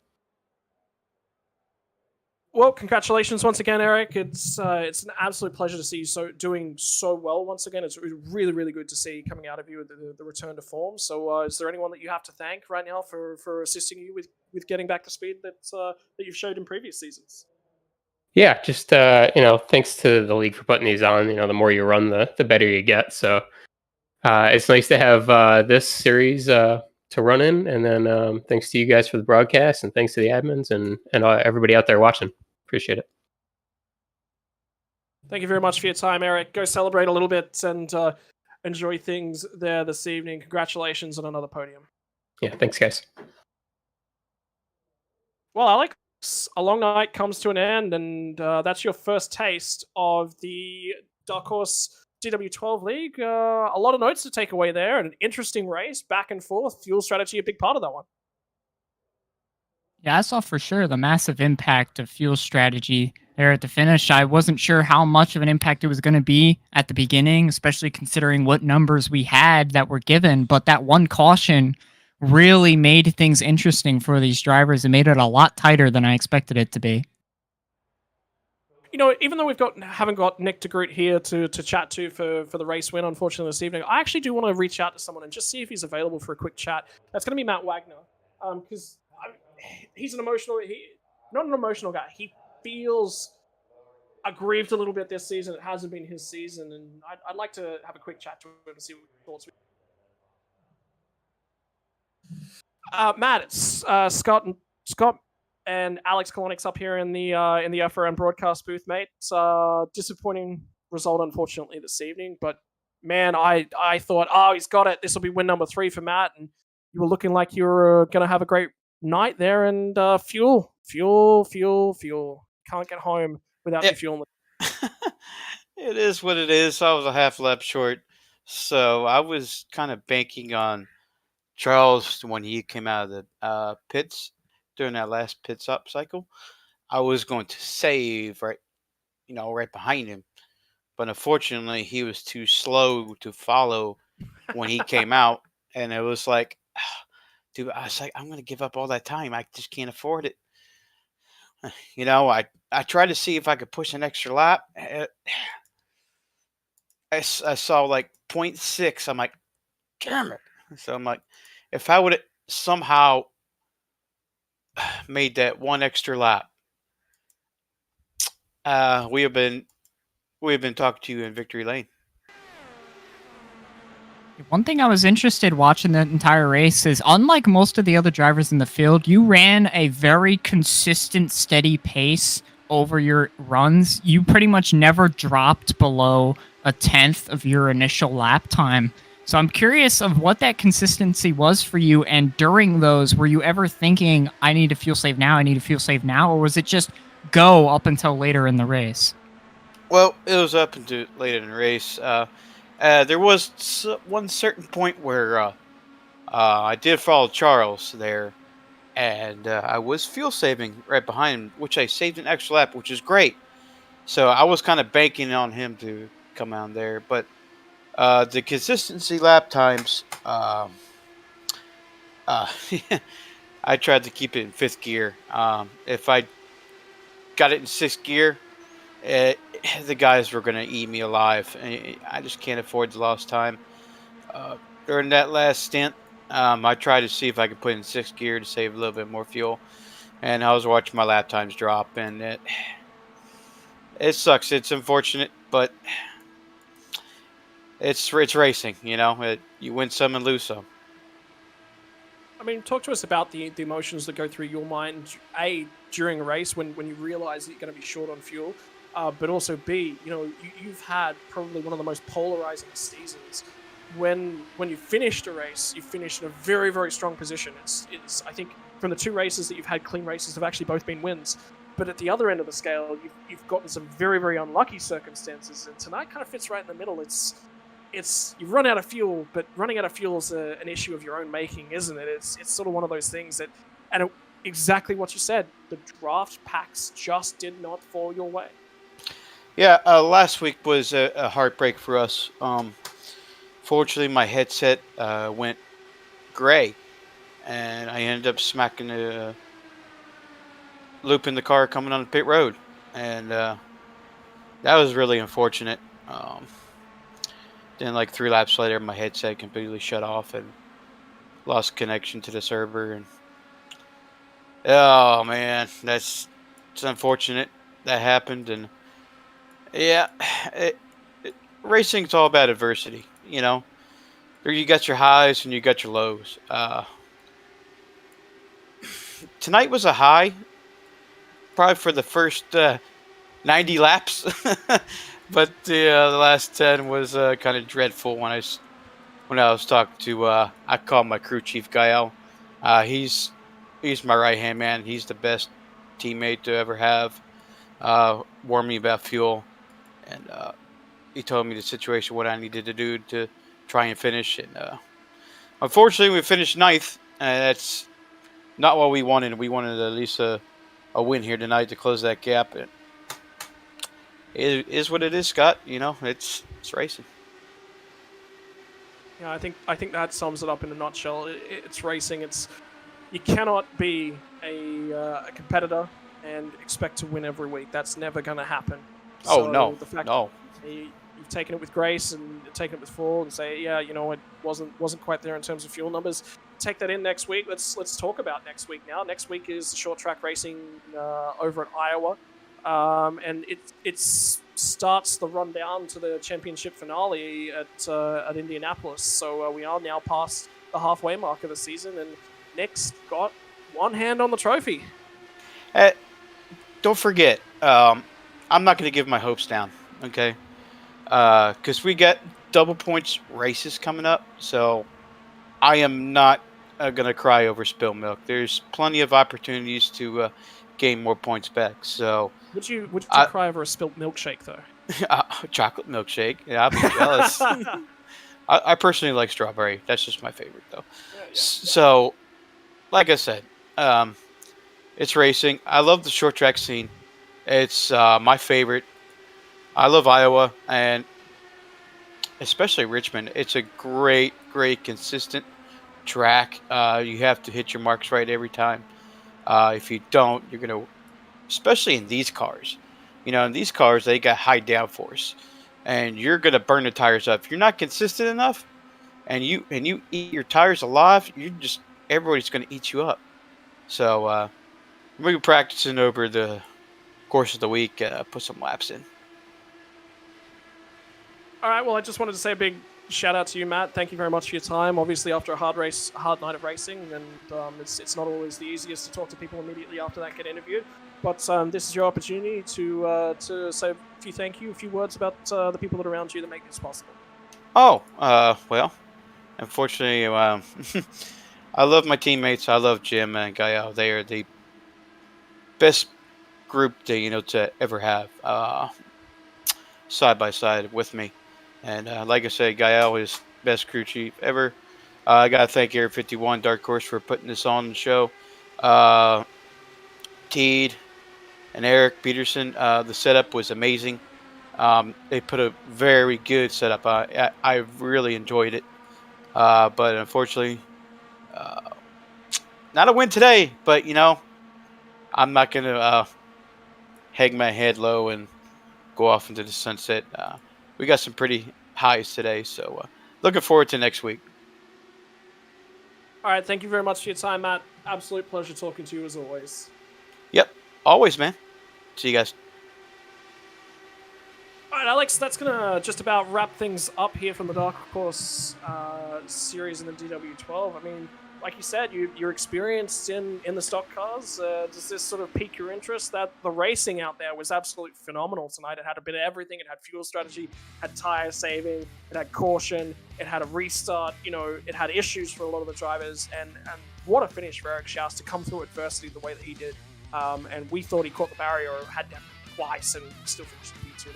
A: Well, congratulations once again, Eric. It's an absolute pleasure to see you doing so well once again. It's really good to see coming out of you the return to form. So, is there anyone that you have to thank right now for assisting you with getting back to speed that you've showed in previous seasons?
E: Yeah, just thanks to the league for putting these on. The more you run, the better you get. So it's nice to have this series to run in, and then thanks to you guys for the broadcast, and thanks to the admins and everybody out there watching. Appreciate it.
A: Thank you very much for your time, Eric. Go celebrate a little bit and enjoy things there this evening. Congratulations on another podium.
E: Yeah, thanks, guys.
A: Well, Alex, a long night comes to an end, and that's your first taste of the Dark Horse DW12 League. A lot of notes to take away there, and an interesting race, back and forth. Fuel strategy, a big part of that one.
C: Yeah, I saw for sure the massive impact of fuel strategy there at the finish. I wasn't sure how much of an impact it was going to be at the beginning, especially considering what numbers we had that were given. But that one caution really made things interesting for these drivers and made it a lot tighter than I expected it to be.
A: Even though haven't got Nick de Groot here to chat to for the race win, unfortunately, this evening, I actually do want to reach out to someone and just see if he's available for a quick chat. That's going to be Matt Wagner, because he's not an emotional guy. He feels aggrieved a little bit this season. It hasn't been his season, and I'd like to have a quick chat to him and see what he thoughts. Matt, it's Scott and Alex Kolonix up here in the FRN broadcast booth, mate. It's a disappointing result, unfortunately, this evening. But man, I thought, he's got it. This will be win number 3 for Matt, and you were looking like you were going to have a great night there. And fuel. Can't get home without the fuel.
F: It is what it is. I was a half lap short, so I was kind of banking on Charles when he came out of the pits during that last pit stop cycle. I was going to save right behind him, but unfortunately he was too slow to follow when he came out, and it was like, dude, I was like, I'm going to give up all that time. I just can't afford it. I tried to see if I could push an extra lap. I saw like 0.6. I'm like, damn it. So I'm like, if I would have somehow made that one extra lap, we have been talking to you in victory lane.
C: One thing I was interested watching the entire race is, unlike most of the other drivers in the field, you ran a very consistent, steady pace over your runs. You pretty much never dropped below a 1/10 of your initial lap time. So I'm curious of what that consistency was for you, and during those, were you ever thinking, I need to fuel save now, or was it just go up until later in the race?
F: Well, it was up until later in the race. There was one certain point where I did follow Charles there, and I was fuel saving right behind him, which I saved an extra lap, which is great. So I was kind of banking on him to come out there, but the consistency lap times, I tried to keep it in 5th gear. If I got it in 6th gear, the guys were going to eat me alive. I just can't afford the lost time. During that last stint, I tried to see if I could put it in 6th gear to save a little bit more fuel. And I was watching my lap times drop, and it sucks. It's unfortunate, but it's racing, you win some and lose some.
A: I mean, talk to us about the emotions that go through your mind, A, during a race when you realize that you're going to be short on fuel, but also B, you've had probably one of the most polarizing seasons. When you finished a race, you finished in a very, very strong position. It's I think from the 2 races that you've had, clean races have actually both been wins. But at the other end of the scale, you've gotten some very, very unlucky circumstances, and tonight kind of fits right in the middle. It's you've run out of fuel, but running out of fuel is an issue of your own making, isn't it? It's sort of one of those things that, exactly what you said, the draft packs just did not fall your way.
F: Yeah, last week was a heartbreak for us. Fortunately, my headset went gray, and I ended up smacking the loop in the car coming on the pit road, and that was really unfortunate. Then, like 3 laps later, my headset completely shut off and lost connection to the server. And oh man, it's unfortunate that happened. And yeah, racing's all about adversity. You got your highs and you got your lows. Tonight was a high, probably for the first 90 laps, but the last 10 was kind of dreadful when I was talking to I call my crew chief Gael. He's my right hand man. He's the best teammate to ever have. Warned me about fuel, and he told me the situation, what I needed to do to try and finish. And unfortunately, we finished 9th. That's not what we wanted. We wanted at least a win here tonight to close that gap. And it is what it is, Scott. It's racing.
A: Yeah, I think that sums it up in a nutshell. It's racing. You cannot be a competitor and expect to win every week. That's never going to happen.
F: Oh, no.
A: The fact
F: No.
A: that you've taken it with grace and taken it with full and say, yeah, it wasn't quite there in terms of fuel numbers. Take that in next week. Let's talk about next week now. Next week is the short track racing over at Iowa. And it starts the run down to the championship finale at Indianapolis. So we are now past the halfway mark of the season, and Nick's got one hand on the trophy.
F: Don't forget, I'm not going to give my hopes down, okay? Because we got double points races coming up, so I am not going to cry over spilled milk. There's plenty of opportunities to gain more points back. So
A: would you cry over a spilt milkshake though?
F: Chocolate milkshake. Yeah, I'll be jealous. I personally like strawberry. That's just my favorite though. Yeah. So, like I said, it's racing. I love the short track scene. It's my favorite. I love Iowa and especially Richmond. It's a great, consistent track. You have to hit your marks right every time. If you don't, you're going to, especially in these cars, in these cars, they got high downforce and you're going to burn the tires up. If you're not consistent enough and you eat your tires alive, everybody's going to eat you up. So, we'll be practicing over the course of the week, put some laps in.
A: All right, well, I just wanted to say a big shout out to you, Matt. Thank you very much for your time. Obviously, after a hard night of racing, and it's not always the easiest to talk to people immediately after that get interviewed. But this is your opportunity to say a few words about the people that are around you that make this possible.
F: Oh, well, unfortunately, I love my teammates. I love Jim and Gael. They are the best group to ever have side by side with me. And like I said, Gael is best crew chief ever. I got to thank Air 51 Dark Horse for putting this on the show. Teed and Eric Peterson, the setup was amazing. They put a very good setup. I really enjoyed it. But unfortunately, not a win today. But, I'm not going to hang my head low and go off into the sunset. We got some pretty highs today, so looking forward to next week.
A: All right, thank you very much for your time, Matt. Absolute pleasure talking to you as always.
F: Yep, always, man. See you guys.
A: All right, Alex, that's going to just about wrap things up here from the Dark Horse series in the DW12. I mean, like you said, you're experienced in the stock cars. Does this sort of pique your interest? That the racing out there was absolutely phenomenal tonight. It had a bit of everything. It had fuel strategy, had tire saving, it had caution, it had a restart. It had issues for a lot of the drivers, and what a finish for Eric Schaus to come through adversity the way that he did. And we thought he caught the barrier or had to twice and still finished the P2.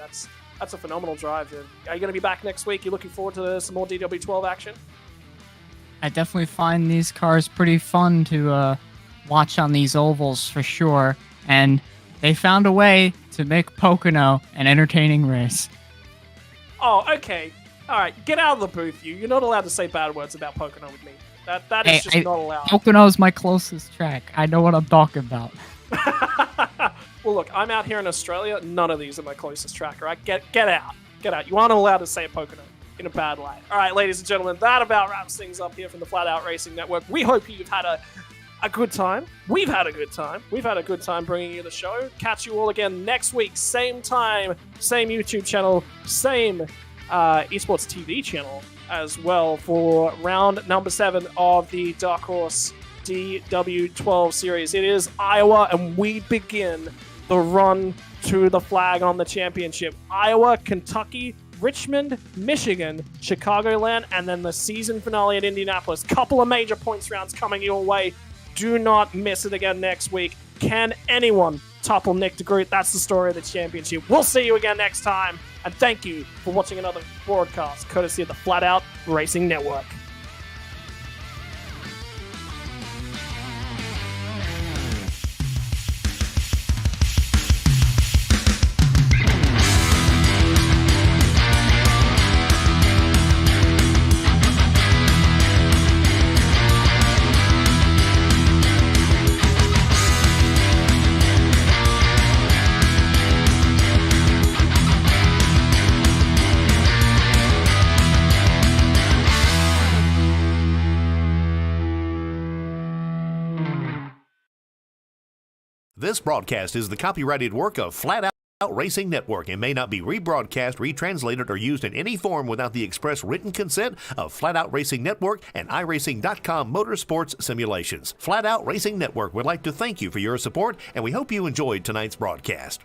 A: That's a phenomenal drive. Are you going to be back next week? You looking forward to some more DW12 action?
C: I definitely find these cars pretty fun to watch on these ovals for sure. And they found a way to make Pocono an entertaining race.
A: Oh, okay. All right, get out of the booth, you. You're not allowed to say bad words about Pocono with me. That is just not allowed.
C: Pocono's my closest track. I know what I'm talking about.
A: Well, look, I'm out here in Australia. None of these are my closest track, all right? Get out. Get out. You aren't allowed to say Pocono in a bad light. All right, ladies and gentlemen, that about wraps things up here from the Flat Out Racing Network. We hope you've had a good time. We've had a good time. We've had a good time bringing you the show. Catch you all again next week, same time, same YouTube channel, same Esports TV channel as well for round number 7 of the Dark Horse DW12 series. It is Iowa, and we begin the run to the flag on the championship. Iowa, Kentucky, Richmond, Michigan, Chicagoland, and then the season finale at Indianapolis. Couple of major points rounds coming your way. Do not miss it again next week. Can anyone topple Nick DeGroot? That's the story of the championship. We'll see you again next time. And thank you for watching another broadcast courtesy of the Flat Out Racing Network.
G: This broadcast is the copyrighted work of Flat Out Racing Network and may not be rebroadcast, retranslated, or used in any form without the express written consent of Flat Out Racing Network and iRacing.com Motorsports Simulations. Flat Out Racing Network would like to thank you for your support, and we hope you enjoyed tonight's broadcast.